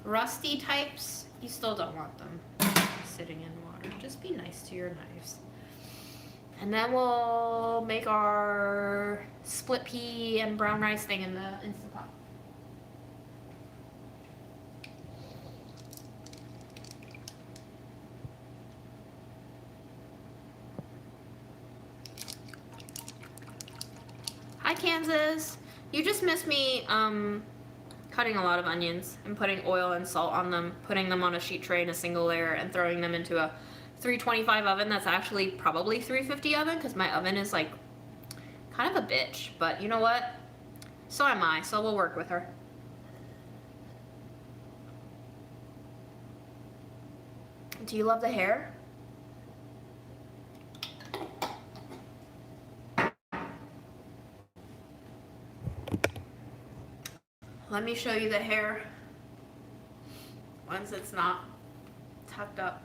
Speaker 1: rusty types, you still don't want them sitting in water. Just be nice to your knives. And then we'll make our split pea and brown rice thing in the Instant Pot. Hi, Kansas. You just missed me cutting a lot of onions and putting oil and salt on them, putting them on a sheet tray in a single layer, and throwing them into a 325 oven that's actually probably 350 oven because my oven is like kind of a bitch. But you know what? So am I, so we'll work with her. Do you love the hair? Let me show you the hair once it's not tucked up.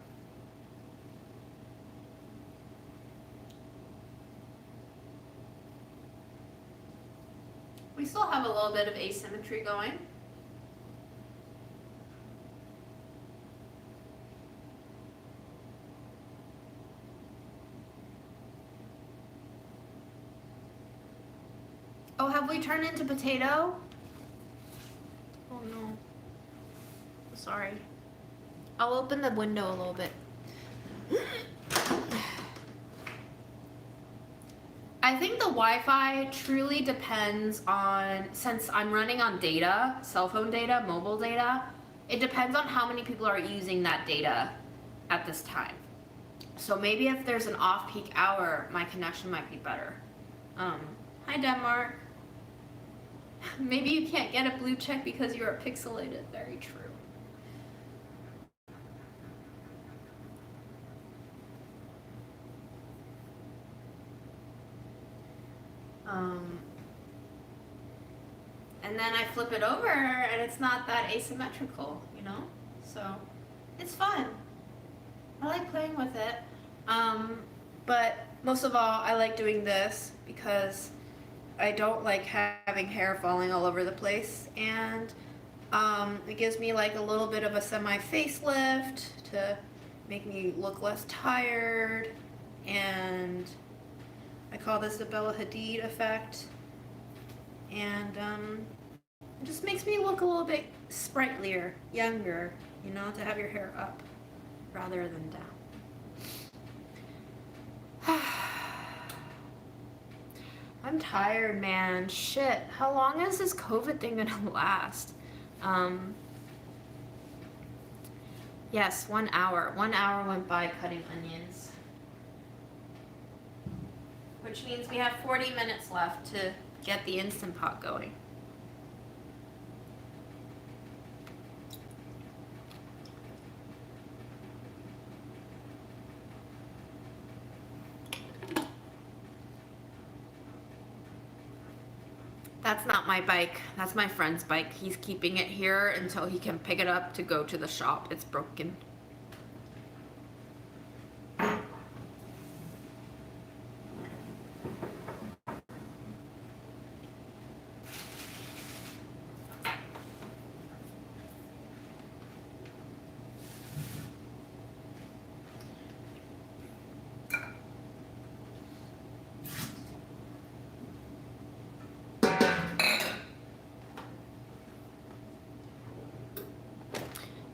Speaker 1: We still have a little bit of asymmetry going. Oh, have we turned into potato? Oh no. Sorry. I'll open the window a little bit. I think the Wi-Fi truly depends on, since I'm running on data, cell phone data, mobile data, it depends on how many people are using that data at this time. So maybe if there's an off-peak hour, my connection might be better. Hi Denmark. Maybe you can't get a blue check because you are pixelated. Very true. And then I flip it over and it's not that asymmetrical, you know? So it's fun. I like playing with it. But most of all, I like doing this because I don't like having hair falling all over the place, and it gives me like a little bit of a semi-facelift to make me look less tired, and I call this the Bella Hadid effect, and it just makes me look a little bit sprightlier, younger, you know, to have your hair up rather than down. I'm tired, man. Shit. How long is this COVID thing gonna last? Yes, 1 hour. 1 hour went by cutting onions. Which means we have 40 minutes left to get the Instant Pot going. That's not my bike. That's my friend's bike. He's keeping it here until he can pick it up to go to the shop. It's broken.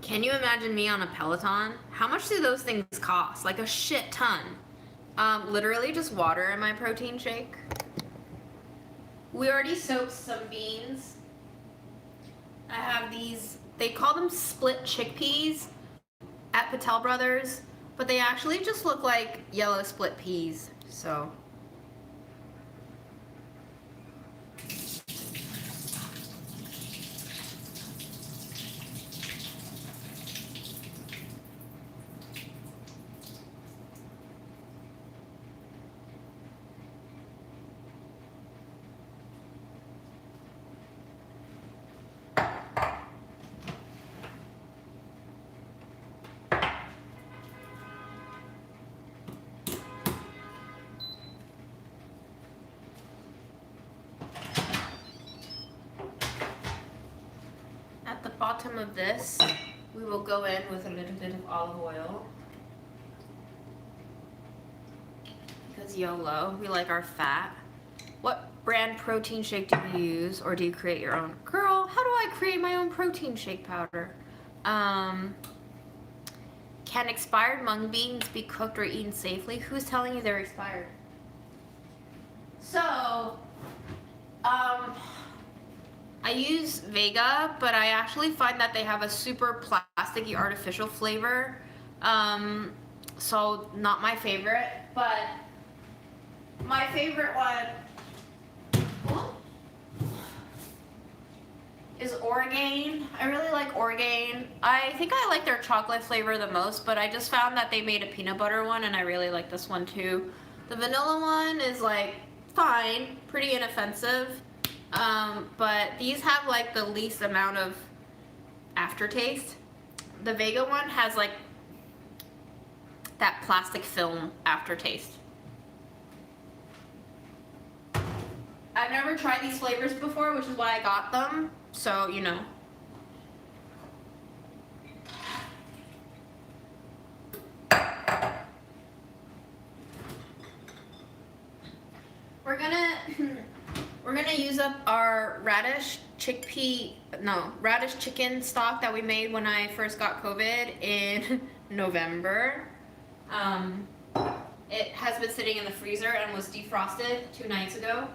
Speaker 1: Can you imagine me on a Peloton? How much do those things cost? Like a shit ton. Literally just water in my protein shake. We already soaked some beans. I have these, they call them split chickpeas at Patel Brothers, but they actually just look like yellow split peas, so. At the bottom of this, we will go in with a little bit of olive oil. Because YOLO, we like our fat. What brand protein shake do you use, or do you create your own? Girl, how do I create my own protein shake powder? Can expired mung beans be cooked or eaten safely? Who's telling you they're expired? So, I use Vega, but I actually find that they have a super plasticky artificial flavor. So not my favorite, but my favorite one is Orgain. I really like Orgain. I think I like their chocolate flavor the most, but I just found that they made a peanut butter one and I really like this one too. The vanilla one is like fine, pretty inoffensive. But these have like the least amount of aftertaste. The Vega one has like that plastic film aftertaste. I've never tried these flavors before, which is why I got them. So, you know. We're gonna use up our radish chicken stock that we made when I first got COVID in November. It has been sitting in the freezer and was defrosted 2 nights ago.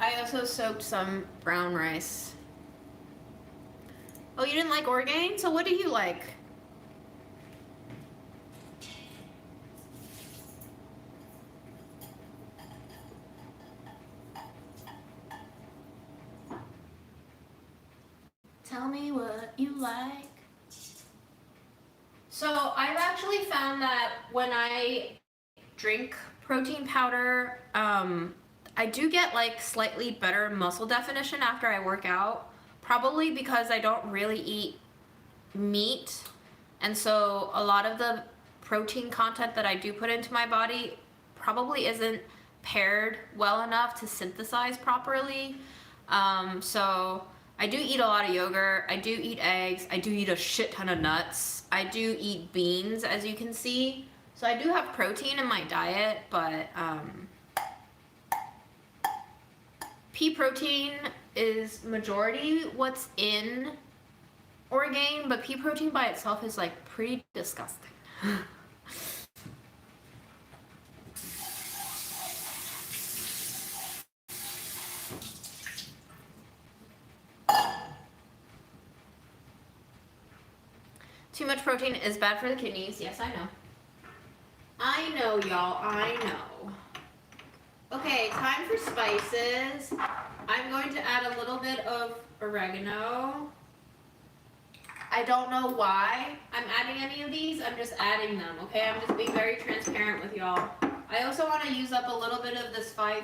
Speaker 1: I also soaked some brown rice. Oh, you didn't like Orgain? So what do you like? Tell me what you like. So I've actually found that when I drink protein powder, I do get like slightly better muscle definition after I work out. Probably because I don't really eat meat, and so a lot of the protein content that I do put into my body probably isn't paired well enough to synthesize properly. So I do eat a lot of yogurt, I do eat eggs, I do eat a shit ton of nuts, I do eat beans, as you can see. So I do have protein in my diet, but pea protein is majority what's in Orgain, but pea protein by itself is like pretty disgusting. Too much protein is bad for the kidneys. Yes, I know. I know, y'all. I know. Okay, time for spices. I'm going to add a little bit of oregano. I don't know why I'm adding any of these. I'm just adding them, okay? I'm just being very transparent with y'all. I also want to use up a little bit of this five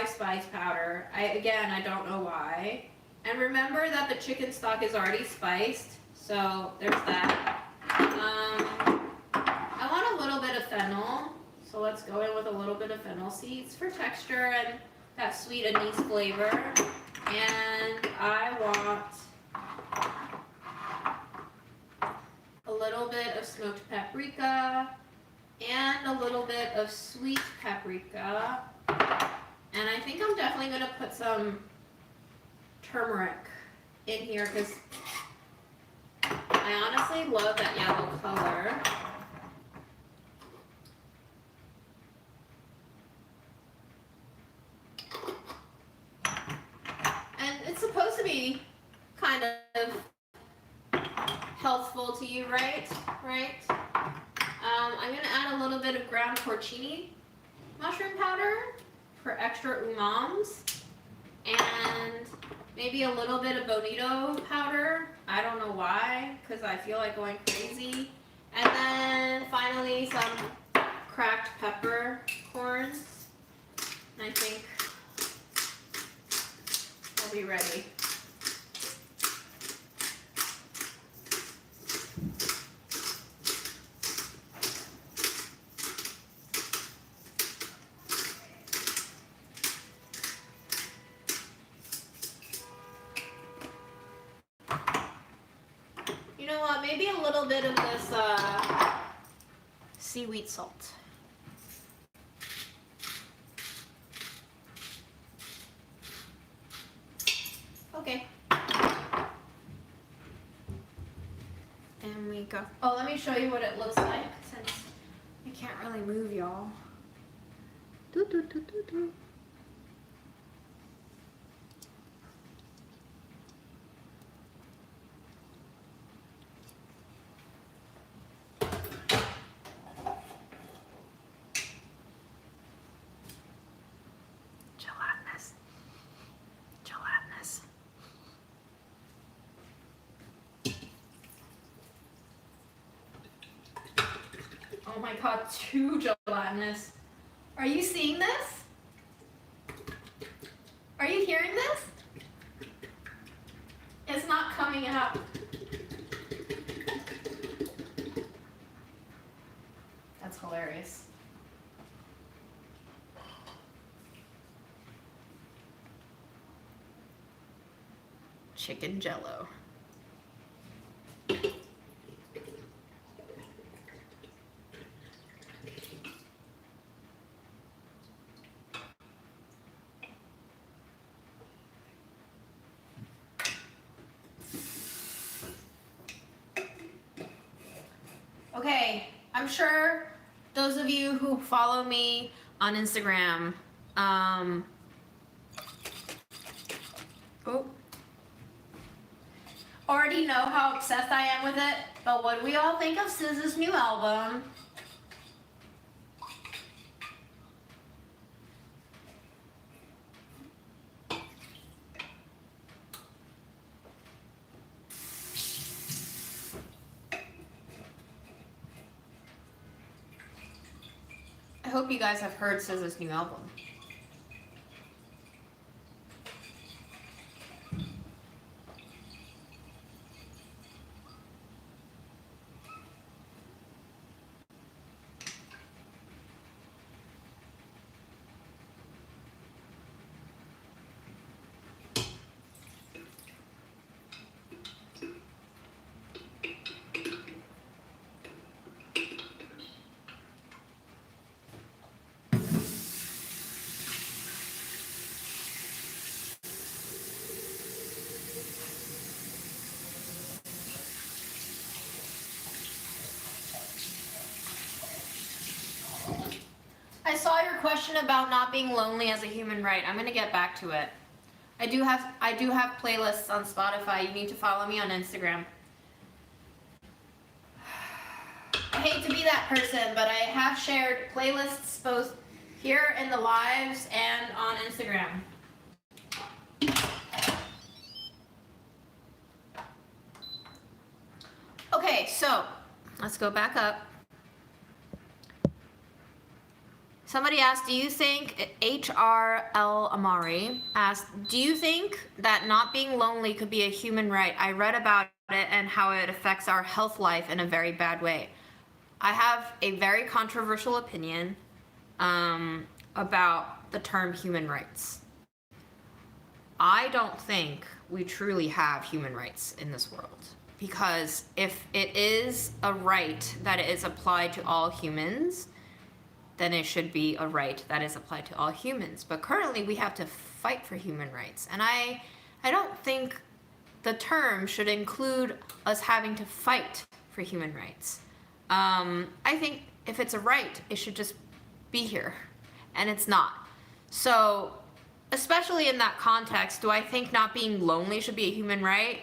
Speaker 1: spice powder. Again, I don't know why. And remember that the chicken stock is already spiced, so there's that. I want a little bit of fennel, so let's go in with a little bit of fennel seeds for texture and that sweet anise flavor. And I want a little bit of smoked paprika and a little bit of sweet paprika. And I think I'm definitely going to put some turmeric in here because I honestly love that yellow color. And it's supposed to be kind of healthful to you, right? I'm going to add a little bit of ground porcini mushroom powder for extra umams, and maybe a little bit of bonito powder. I don't know why, because I feel like going crazy. And then finally some cracked pepper corns. I think I'll be ready. You know what, maybe a little bit of this seaweed salt. Okay. And we go. Oh, let me show you what it looks like since I can't really move, y'all. Do, do, do, do, do. Gelatinous. Oh my god, too gelatinous. Are you seeing this? Are you hearing this? It's not coming out. That's hilarious. Chicken jello. Okay, I'm sure those of you who follow me on Instagram, already know how obsessed I am with it, but what do we all think of SZA's new album? I hope you guys have heard SZA's new album. I saw your question about not being lonely as a human right. I'm gonna get back to it. I do have playlists on Spotify. You need to follow me on Instagram. I hate to be that person, but I have shared playlists both here in the lives and on Instagram. Okay, so let's go back up. Somebody asked, do you think, HRL Amari asked, do you think that not being lonely could be a human right? I read about it and how it affects our health life in a very bad way. I have a very controversial opinion about the term human rights. I don't think we truly have human rights in this world. Because if it is a right that is applied to all humans, then it should be a right that is applied to all humans. But currently we have to fight for human rights. And I don't think the term should include us having to fight for human rights. I think if it's a right, it should just be here. And it's not. So, especially in that context, do I think not being lonely should be a human right?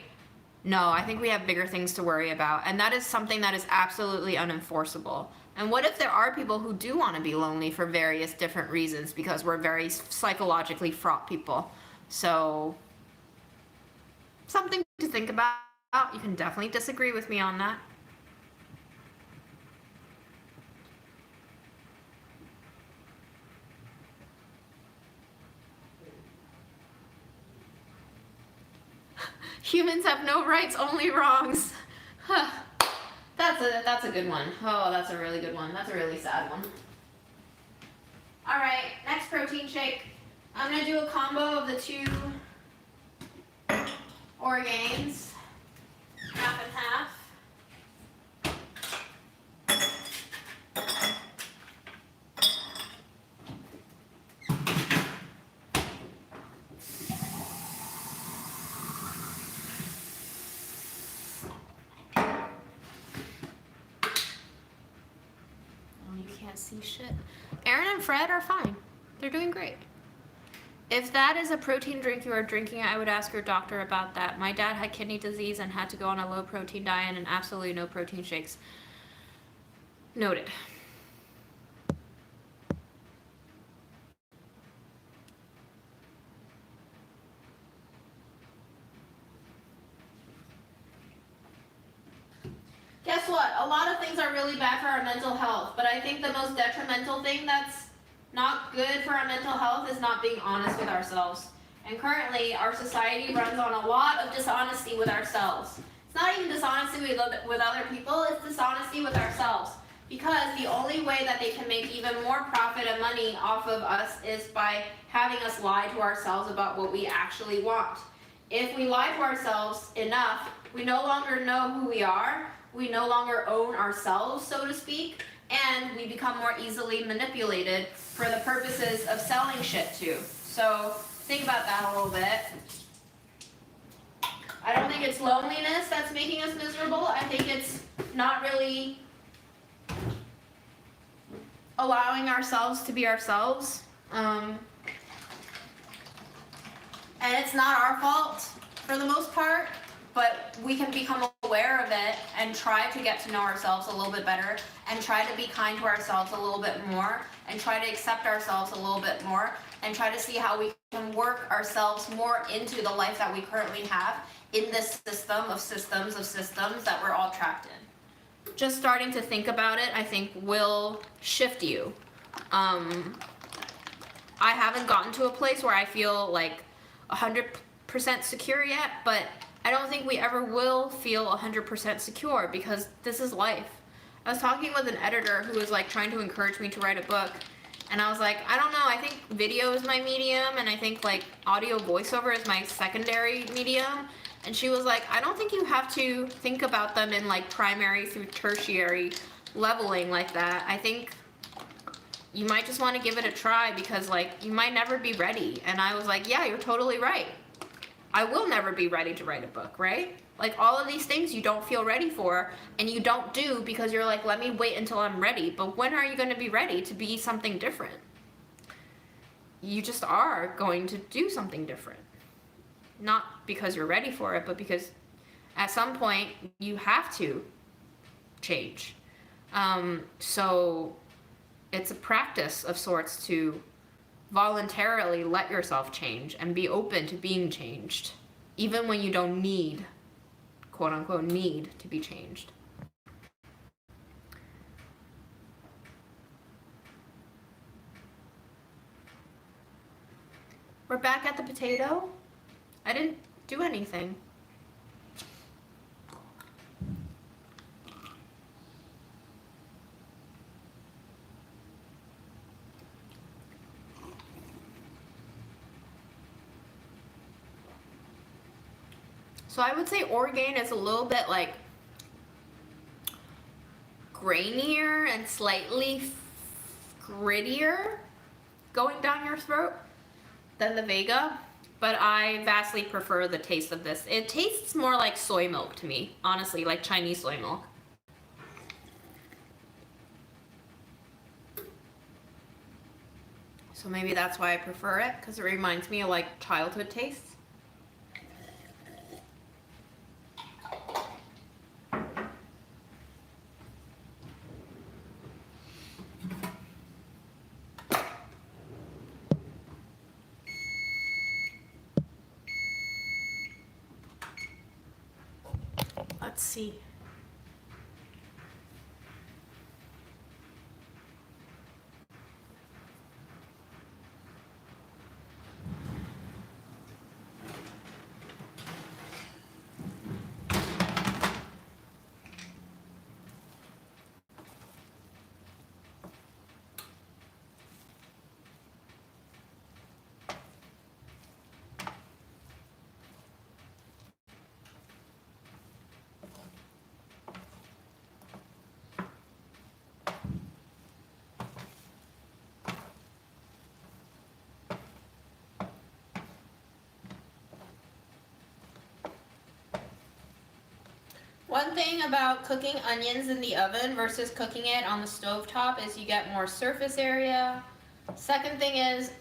Speaker 1: No, I think we have bigger things to worry about. And that is something that is absolutely unenforceable. And what if there are people who do want to be lonely for various different reasons because we're very psychologically fraught people? So, something to think about. You can definitely disagree with me on that. Humans have no rights, only wrongs. That's a good one. Oh, that's a really good one. That's a really sad one. All right, next protein shake. I'm gonna do a combo of the two orgains, half and half. See shit. Aaron and Fred are fine. They're doing great. If that is a protein drink you are drinking, I would ask your doctor about that. My dad had kidney disease and had to go on a low protein diet and absolutely no protein shakes. Noted. Guess what? A lot of things are really bad for our mental health, but I think the most detrimental thing that's not good for our mental health is not being honest with ourselves. And currently, our society runs on a lot of dishonesty with ourselves. It's not even dishonesty with other people, it's dishonesty with ourselves. Because the only way that they can make even more profit and money off of us is by having us lie to ourselves about what we actually want. If we lie to ourselves enough, we no longer know who we are, we no longer own ourselves, so to speak, and we become more easily manipulated for the purposes of selling shit too. So think about that a little bit. I don't think it's loneliness that's making us miserable. I think it's not really allowing ourselves to be ourselves. And it's not our fault for the most part, but we can become aware of it and try to get to know ourselves a little bit better and try to be kind to ourselves a little bit more and try to accept ourselves a little bit more and try to see how we can work ourselves more into the life that we currently have in this system of systems that we're all trapped in. Just starting to think about it, I think, will shift you. I haven't gotten to a place where I feel like 100% secure yet, but I don't think we ever will feel 100% secure because this is life. I was talking with an editor who was like trying to encourage me to write a book, and I was like, I don't know, I think video is my medium, and I think like audio voiceover is my secondary medium. And she was like, I don't think you have to think about them in like primary through tertiary leveling like that. I think you might just want to give it a try because like you might never be ready. And I was like, yeah, you're totally right. I will never be ready to write a book, right? Like all of these things you don't feel ready for and you don't do because you're like, let me wait until I'm ready. But when are you going to be ready to be something different? You just are going to do something different. Not because you're ready for it, but because at some point you have to change. So it's a practice of sorts to voluntarily let yourself change and be open to being changed, even when you don't need, quote unquote, need to be changed. We're back at the potato. I didn't do anything. So I would say Orgain is a little bit like grainier and slightly grittier going down your throat than the Vega, but I vastly prefer the taste of this. It tastes more like soy milk to me, honestly, like Chinese soy milk. So maybe that's why I prefer it, because it reminds me of like childhood tastes. Let's see. One thing about cooking onions in the oven versus cooking it on the stovetop is you get more surface area. Second thing is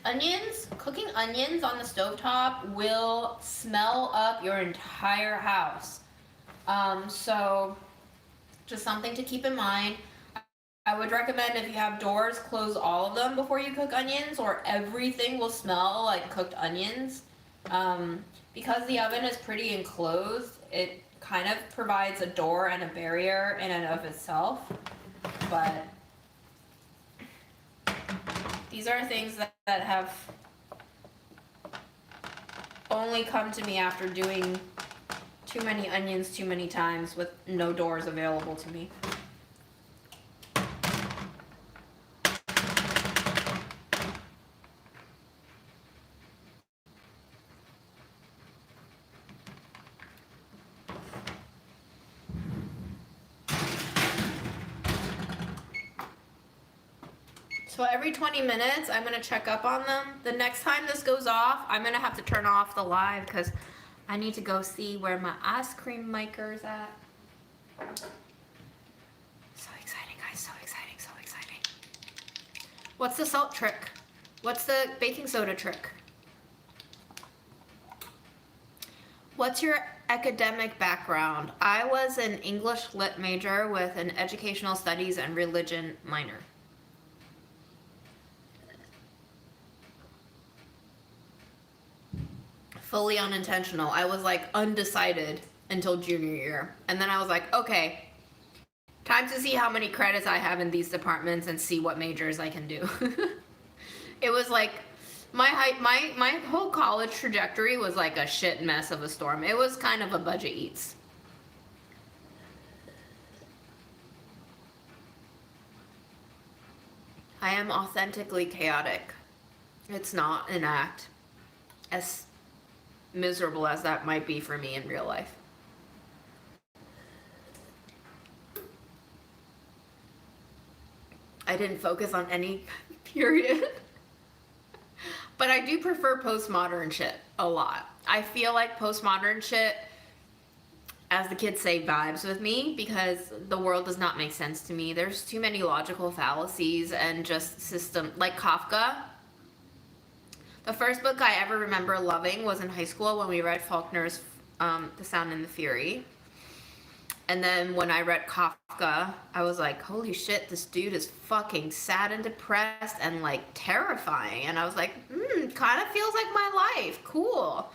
Speaker 1: cooking onions on the stovetop will smell up your entire house. So just something to keep in mind. I would recommend if you have doors, close all of them before you cook onions or everything will smell like cooked onions. Because the oven is pretty enclosed, it kind of provides a door and a barrier in and of itself, but these are things that have only come to me after doing too many onions too many times with no doors available to me. So every 20 minutes, I'm going to check up on them. The next time this goes off, I'm going to have to turn off the live because I need to go see where my ice cream maker's at. So exciting, guys. So exciting, so exciting. What's the salt trick? What's the baking soda trick? What's your academic background? I was an English lit major with an educational studies and religion minor. Fully unintentional. I was like undecided until junior year. And then I was like, okay, time to see how many credits I have in these departments and see what majors I can do. It was like my whole college trajectory was like a shit mess of a storm. It was kind of a budget eats. I am authentically chaotic. It's not an act. As miserable as that might be for me in real life. I didn't focus on any period. But I do prefer postmodern shit a lot. I feel like postmodern shit, as the kids say, vibes with me because the world does not make sense to me. There's too many logical fallacies and just system, like Kafka. The first book I ever remember loving was in high school when we read Faulkner's The Sound and the Fury. And then when I read Kafka, I was like, holy shit, this dude is fucking sad and depressed and like terrifying. And I was like, kind of feels like my life. Cool.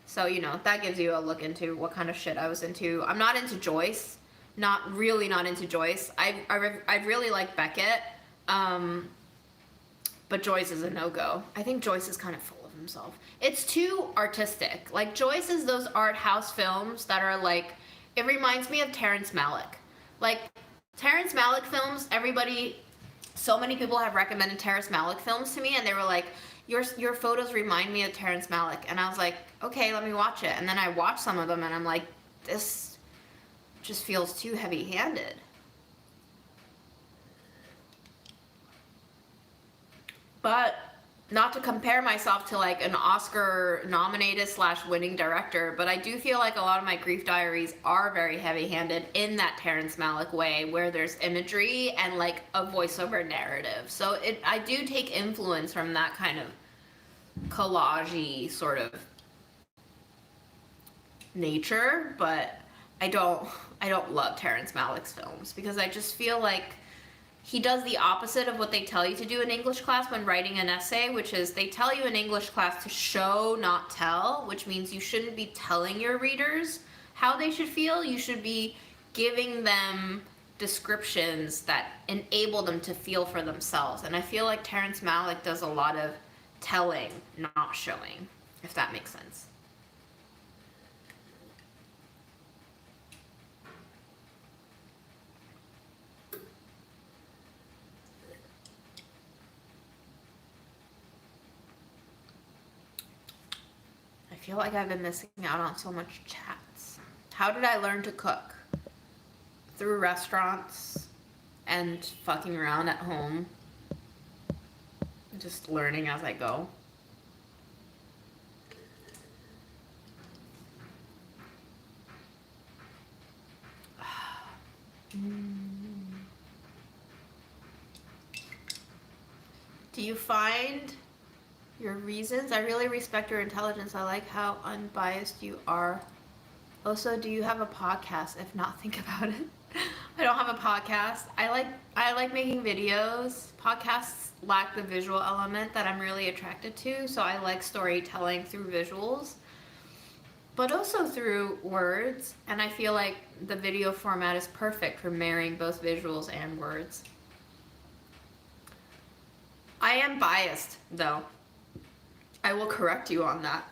Speaker 1: So, you know, that gives you a look into what kind of shit I was into. I'm not into Joyce. Not into Joyce. I really like Beckett. But Joyce is a no-go. I think Joyce is kind of full of himself. It's too artistic. Like, Joyce is those art house films that are like, it reminds me of Terrence Malick. Like, Terrence Malick films, so many people have recommended Terrence Malick films to me, and they were like, your photos remind me of Terrence Malick. And I was like, okay, let me watch it. And then I watched some of them, and I'm like, this just feels too heavy-handed. But not to compare myself to like an Oscar nominated / winning director, but I do feel like a lot of my grief diaries are very heavy handed in that Terrence Malick way where there's imagery and like a voiceover narrative. So I do take influence from that kind of collage-y sort of nature, but I don't love Terrence Malick's films because I just feel like he does the opposite of what they tell you to do in English class when writing an essay, which is they tell you in English class to show, not tell, which means you shouldn't be telling your readers how they should feel. You should be giving them descriptions that enable them to feel for themselves. And I feel like Terrence Malick does a lot of telling, not showing, if that makes sense. I feel like I've been missing out on so much chats. How did I learn to cook? Through restaurants and fucking around at home. Just learning as I go. Do you find your reasons? I really respect your intelligence. I like how unbiased you are. Also, do you have a podcast? If not, think about it. I don't have a podcast. I like making videos. Podcasts lack the visual element that I'm really attracted to, so I like storytelling through visuals, but also through words, and I feel like the video format is perfect for marrying both visuals and words. I am biased, though. I will correct you on that.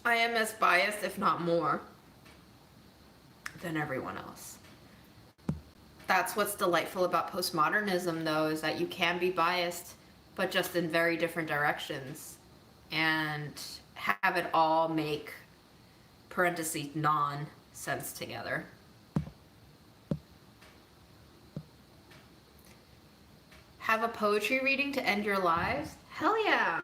Speaker 1: I am as biased, if not more, than everyone else. That's what's delightful about postmodernism, though, is that you can be biased, but just in very different directions, and have it all make, parentheses, non-sense together. Have a poetry reading to end your lives? Hell yeah!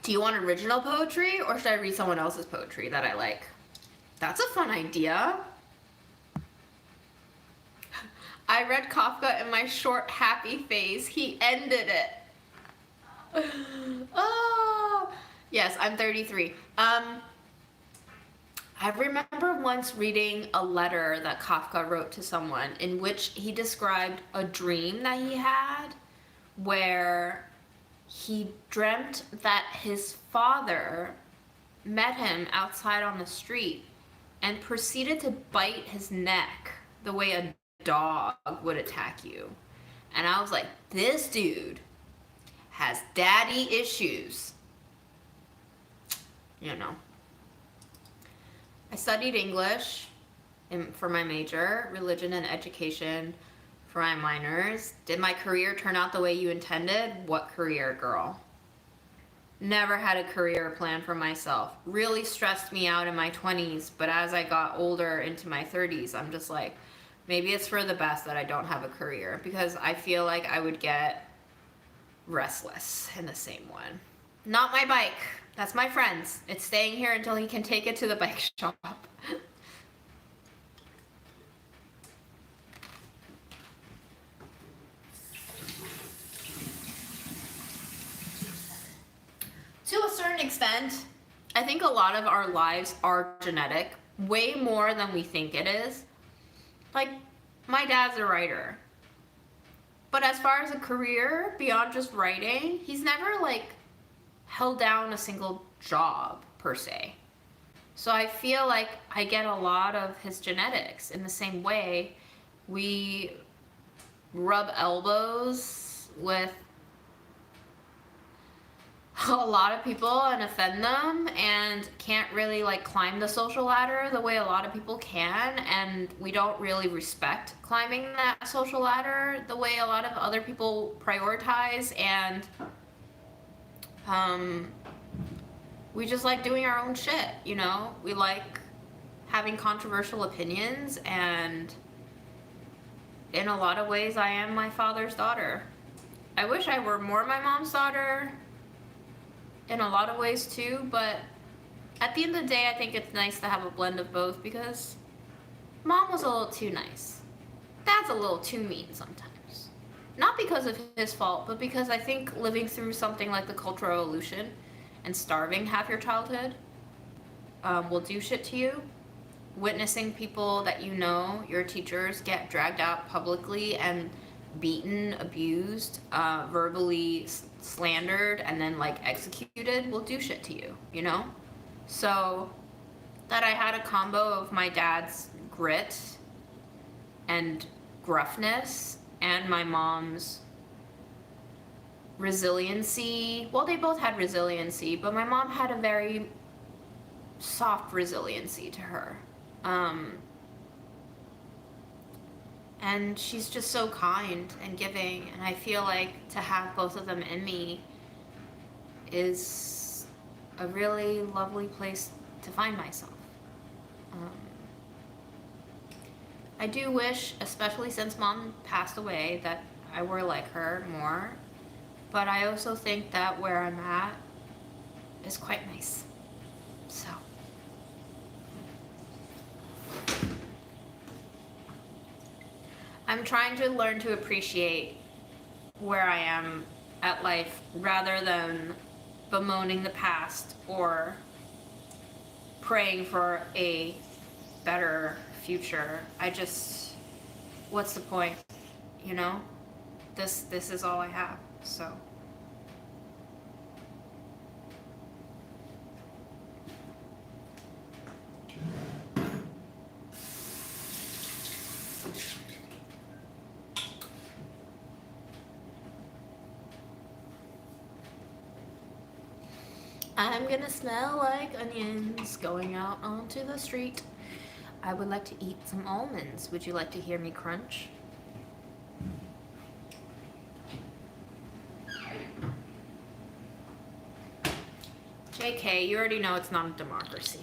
Speaker 1: Do you want original poetry, or should I read someone else's poetry that I like? That's a fun idea. I read Kafka in my short, happy phase. He ended it. Oh, yes, I'm 33. I remember once reading a letter that Kafka wrote to someone in which he described a dream that he had where he dreamt that his father met him outside on the street and proceeded to bite his neck the way a dog would attack you. And I was like, this dude has daddy issues. You know. I studied English for my major, religion and education for my minors. Did my career turn out the way you intended? What career, girl? Never had a career plan for myself. Really stressed me out in my 20s, but as I got older into my 30s, I'm just like, maybe it's for the best that I don't have a career, because I feel like I would get restless in the same one. Not my bike. That's my friend's. It's staying here until he can take it to the bike shop. To a certain extent, I think a lot of our lives are genetic, way more than we think it is. Like, my dad's a writer. But as far as a career, beyond just writing, he's never, like, held down a single job, per se. So I feel like I get a lot of his genetics. In the same way, we rub elbows with a lot of people and offend them and can't really like climb the social ladder the way a lot of people can, and we don't really respect climbing that social ladder the way a lot of other people prioritize, and we just like doing our own shit, you know? We like having controversial opinions, and in a lot of ways I am my father's daughter. I wish I were more my mom's daughter in a lot of ways too, but at the end of the day, I think it's nice to have a blend of both, because mom was a little too nice. Dad's a little too mean sometimes. Not because of his fault, but because I think living through something like the Cultural Revolution and starving half your childhood will do shit to you. Witnessing people that you know, your teachers, get dragged out publicly and beaten, abused, verbally slandered, and then like executed will do shit to you, you know? So that I had a combo of my dad's grit and gruffness and my mom's resiliency. Well, they both had resiliency, but my mom had a very soft resiliency to her. And she's just so kind and giving, and I feel like to have both of them in me is a really lovely place to find myself. I do wish, especially since mom passed away, that I were like her more, but I also think that where I'm at is quite nice. So I'm trying to learn to appreciate where I am at life rather than bemoaning the past or praying for a better future. What's the point? You know? This is all I have, so. I'm gonna smell like onions going out onto the street. I would like to eat some almonds. Would you like to hear me crunch? JK, you already know it's not a democracy.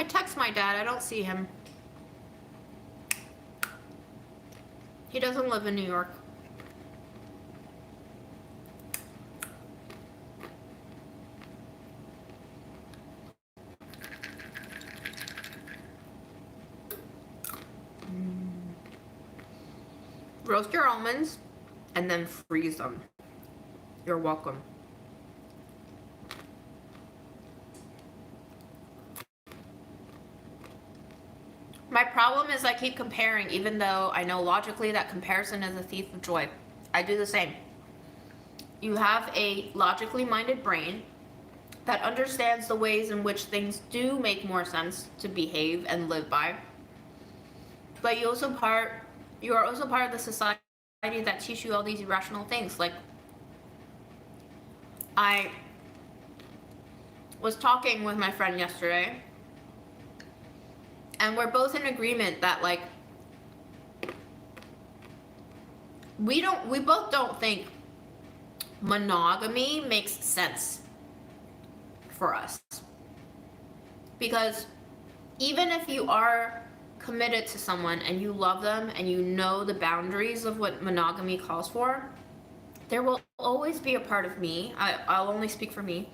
Speaker 1: text my dad. I don't see him. He doesn't live in New York. Roast your almonds and then freeze them. You're welcome. My problem is I keep comparing, even though I know logically that comparison is a thief of joy. I do the same. You have a logically minded brain that understands the ways in which things do make more sense to behave and live by. But you are also part of the society that teach you all these irrational things. Like, I was talking with my friend yesterday, and we're both in agreement that, like, we both don't think monogamy makes sense for us. Because even if you are committed to someone and you love them and you know the boundaries of what monogamy calls for, there will always be a part of me, I'll only speak for me,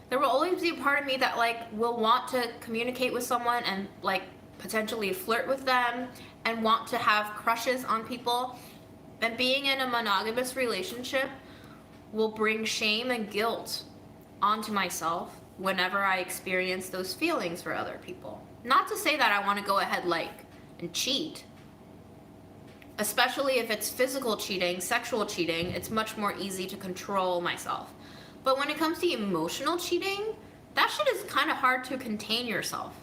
Speaker 1: there will always be a part of me that, like, will want to communicate with someone and, like, potentially flirt with them and want to have crushes on people. And being in a monogamous relationship will bring shame and guilt onto myself whenever I experience those feelings for other people. Not to say that I want to go ahead, like, and cheat. Especially if it's physical cheating, sexual cheating, it's much more easy to control myself. But when it comes to emotional cheating, that shit is kind of hard to contain yourself.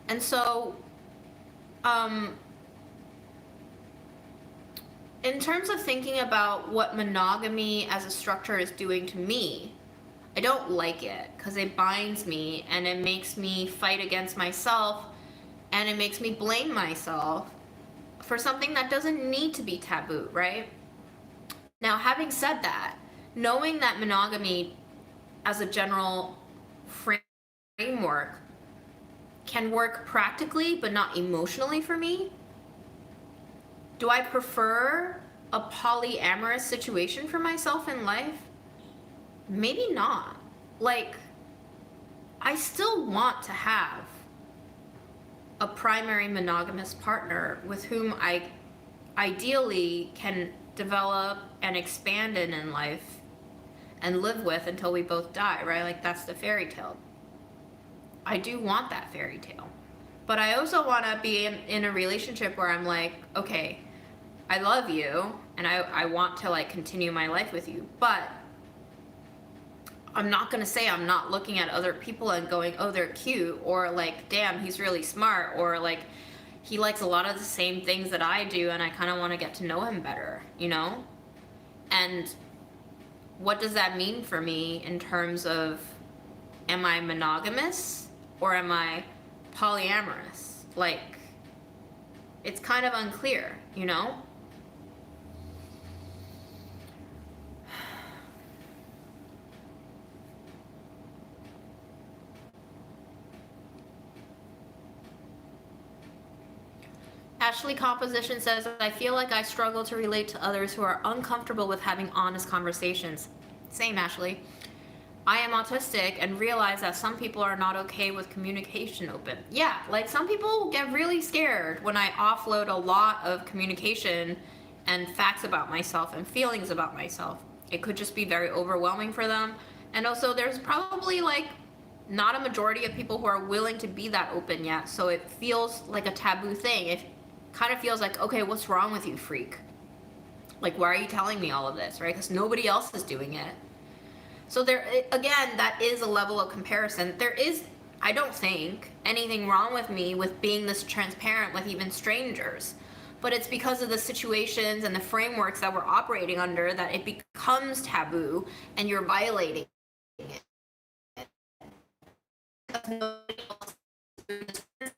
Speaker 1: And so, in terms of thinking about what monogamy as a structure is doing to me, I don't like it because it binds me and it makes me fight against myself and it makes me blame myself for something that doesn't need to be taboo, right? Now, having said that, knowing that monogamy as a general framework can work practically but not emotionally for me, do I prefer a polyamorous situation for myself in life? Maybe not. Like, I still want to have a primary monogamous partner with whom I ideally can develop and expand in life and live with until we both die, right? Like, that's the fairy tale. I do want that fairy tale. But I also want to be in a relationship where I'm like, okay, I love you and I want to, like, continue my life with you, but I'm not gonna say I'm not looking at other people and going, oh, they're cute, or like, damn, he's really smart, or like, he likes a lot of the same things that I do and I kind of want to get to know him better, you know? And what does that mean for me in terms of, am I monogamous or am I polyamorous? Like, it's kind of unclear, you know? Ashley Composition says, I feel like I struggle to relate to others who are uncomfortable with having honest conversations. Same, Ashley. I am autistic and realize that some people are not okay with communication open. Yeah, like, some people get really scared when I offload a lot of communication and facts about myself and feelings about myself. It could just be very overwhelming for them. And also, there's probably, like, not a majority of people who are willing to be that open yet, so it feels like a taboo thing. It kind of feels like, okay, what's wrong with you, freak? Like, why are you telling me all of this, right? Because nobody else is doing it. So there, again, that is a level of comparison. There is, I don't think, anything wrong with me with being this transparent with even strangers. But it's because of the situations and the frameworks that we're operating under that it becomes taboo and you're violating it. Because nobody else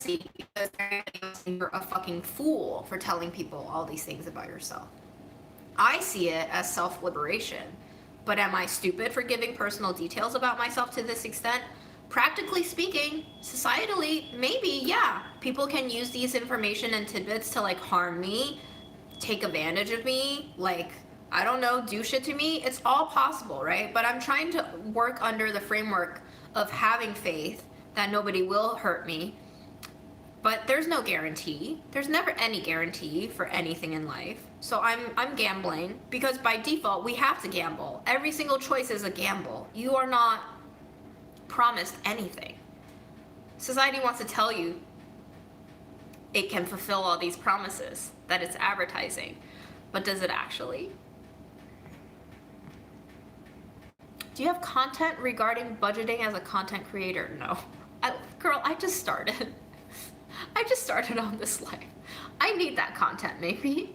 Speaker 1: because you're a fucking fool for telling people all these things about yourself. I see it as self-liberation. But am I stupid for giving personal details about myself to this extent? practically speaking, societally, maybe, yeah, people can use these information and tidbits to like harm me, take advantage of me, like, I don't know, do shit to me. It's all possible, right? But I'm trying to work under the framework of having faith that nobody will hurt me. But there's no guarantee. There's never any guarantee for anything in life. So I'm gambling because by default we have to gamble. Every single choice is a gamble. You are not promised anything. Society wants to tell you it can fulfill all these promises that it's advertising. But does it actually? Do you have content regarding budgeting as a content creator? No. Girl, I just started. I just started on this life. I need that content, maybe.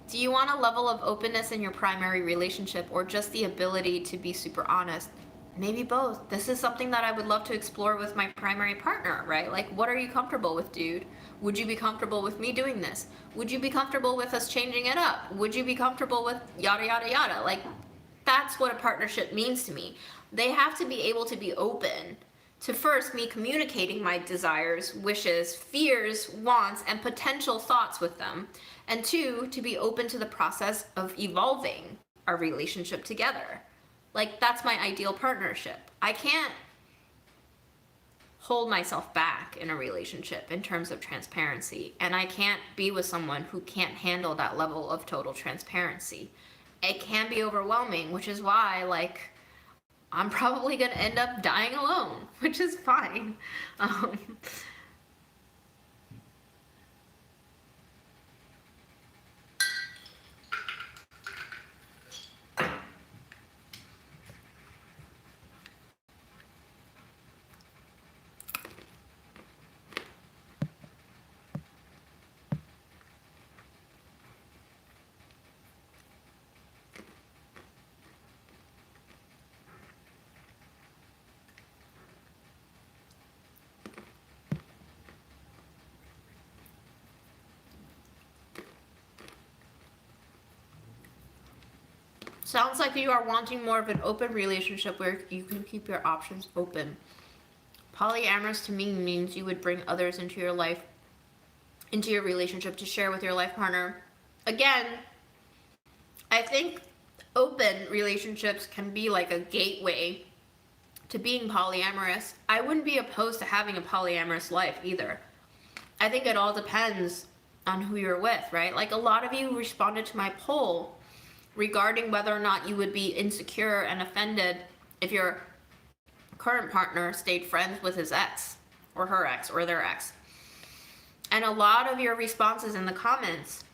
Speaker 1: Do you want a level of openness in your primary relationship or just the ability to be super honest? Maybe both. This is something that I would love to explore with my primary partner, right? Like, what are you comfortable with, dude? Would you be comfortable with me doing this? Would you be comfortable with us changing it up? Would you be comfortable with yada, yada, yada? Like, that's what a partnership means to me. They have to be able to be open to first me communicating my desires, wishes, fears, wants, and potential thoughts with them. And two, to be open to the process of evolving our relationship together. Like, that's my ideal partnership. I can't hold myself back in a relationship in terms of transparency. And I can't be with someone who can't handle that level of total transparency. It can be overwhelming, which is why, like, I'm probably gonna end up dying alone, which is fine. Sounds like you are wanting more of an open relationship where you can keep your options open. Polyamorous to me means you would bring others into your life, into your relationship to share with your life partner. Again, I think open relationships can be like a gateway to being polyamorous. I wouldn't be opposed to having a polyamorous life either. I think it all depends on who you're with, right? Like, a lot of you responded to my poll regarding whether or not you would be insecure and offended if your current partner stayed friends with his ex or her ex or their ex. And a lot of your responses in the comments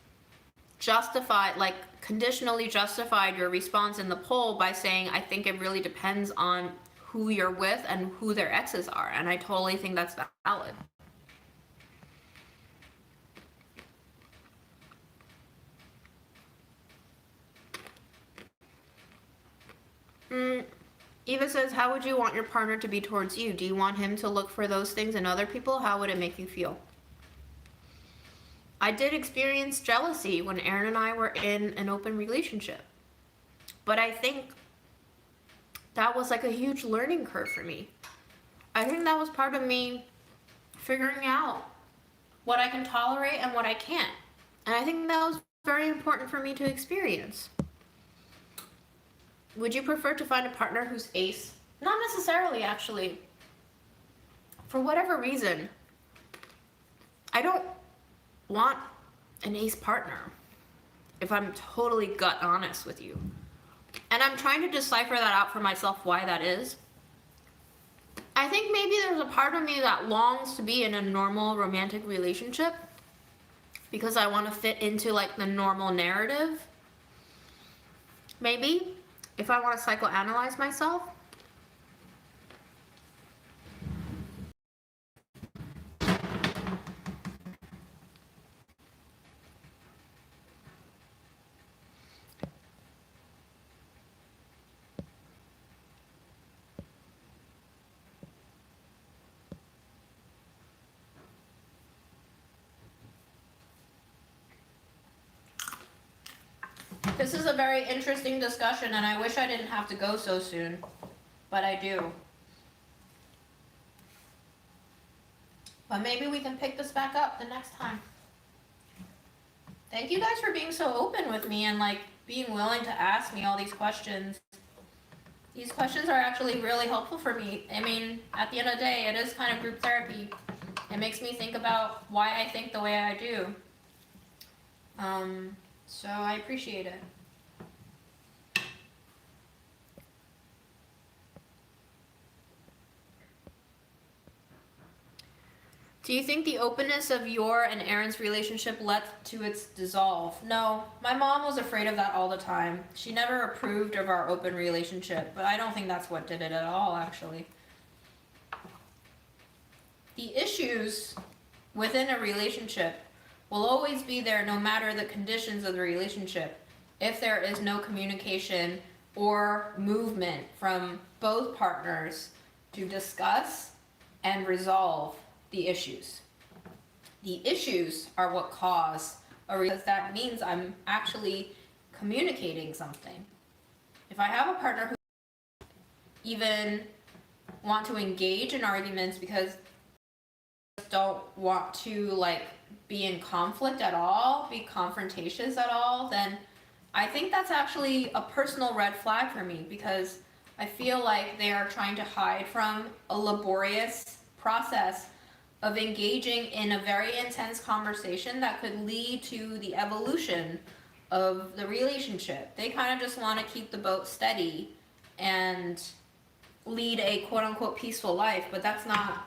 Speaker 1: justified, like, conditionally justified your response in the poll by saying, I think it really depends on who you're with and who their exes are. And I totally think that's valid. Eva says, how would you want your partner to be towards you? Do you want him to look for those things in other people? How would it make you feel? I did experience jealousy when Aaron and I were in an open relationship. But I think that was like a huge learning curve for me. I think that was part of me figuring out what I can tolerate and what I can't. And I think that was very important for me to experience. Would you prefer to find a partner who's ace? Not necessarily, actually. For whatever reason, I don't want an ace partner, if I'm totally gut honest with you. And I'm trying to decipher that out for myself, why that is. I think maybe there's a part of me that longs to be in a normal romantic relationship because I want to fit into, like, the normal narrative. Maybe. If I want to psychoanalyze myself. This is a very interesting discussion, and I wish I didn't have to go so soon, but I do. But maybe we can pick this back up the next time. Thank you guys for being so open with me and like being willing to ask me all these questions. These questions are actually really helpful for me. I mean, at the end of the day, it is kind of group therapy. It makes me think about why I think the way I do. So I appreciate it. Do you think the openness of your and Aaron's relationship led to its dissolve? No, my mom was afraid of that all the time. She never approved of our open relationship, but I don't think that's what did it at all, actually. The issues within a relationship will always be there no matter the conditions of the relationship if there is no communication or movement from both partners to discuss and resolve the issues. The issues are what cause because that means I'm actually communicating something. If I have a partner who even want to engage in arguments because they don't want to like be in conflict at all, be confrontatious at all, then I think that's actually a personal red flag for me because I feel like they are trying to hide from a laborious process of engaging in a very intense conversation that could lead to the evolution of the relationship. They kind of just want to keep the boat steady and lead a quote unquote peaceful life, but that's not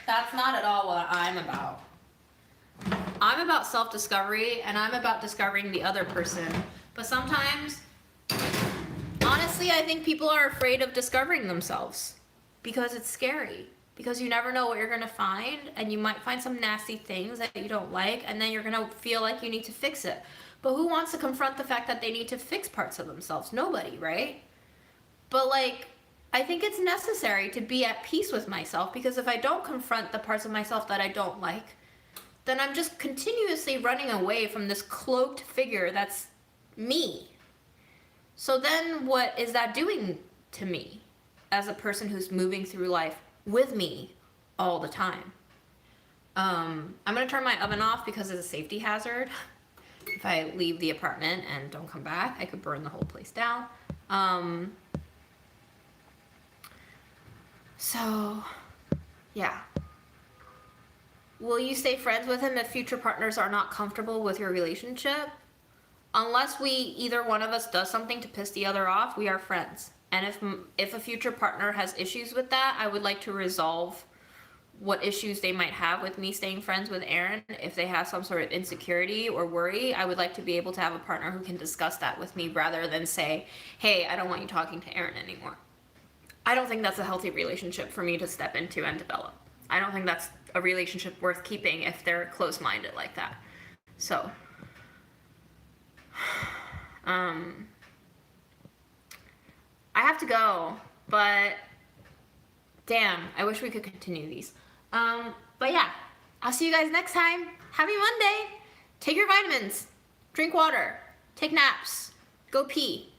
Speaker 1: at all what I'm about. I'm about self-discovery and I'm about discovering the other person. But sometimes, honestly, I think people are afraid of discovering themselves because it's scary. Because you never know what you're gonna find, and you might find some nasty things that you don't like, and then you're gonna feel like you need to fix it. But who wants to confront the fact that they need to fix parts of themselves? Nobody, right? But like, I think it's necessary to be at peace with myself, because if I don't confront the parts of myself that I don't like, then I'm just continuously running away from this cloaked figure that's me. So then what is that doing to me as a person who's moving through life with me all the time? I'm gonna turn my oven off because it's a safety hazard. If I leave the apartment and don't come back, I could burn the whole place down. So, yeah. Will you stay friends with him if future partners are not comfortable with your relationship? Unless either one of us does something to piss the other off, we are friends. And if a future partner has issues with that, I would like to resolve what issues they might have with me staying friends with Aaron. If they have some sort of insecurity or worry, I would like to be able to have a partner who can discuss that with me rather than say, hey, I don't want you talking to Aaron anymore. I don't think that's a healthy relationship for me to step into and develop. I don't think that's a relationship worth keeping if they're close-minded like that. So, I have to go, but damn, I wish we could continue these. But yeah, I'll see you guys next time. Happy Monday. Take your vitamins, drink water, take naps, go pee.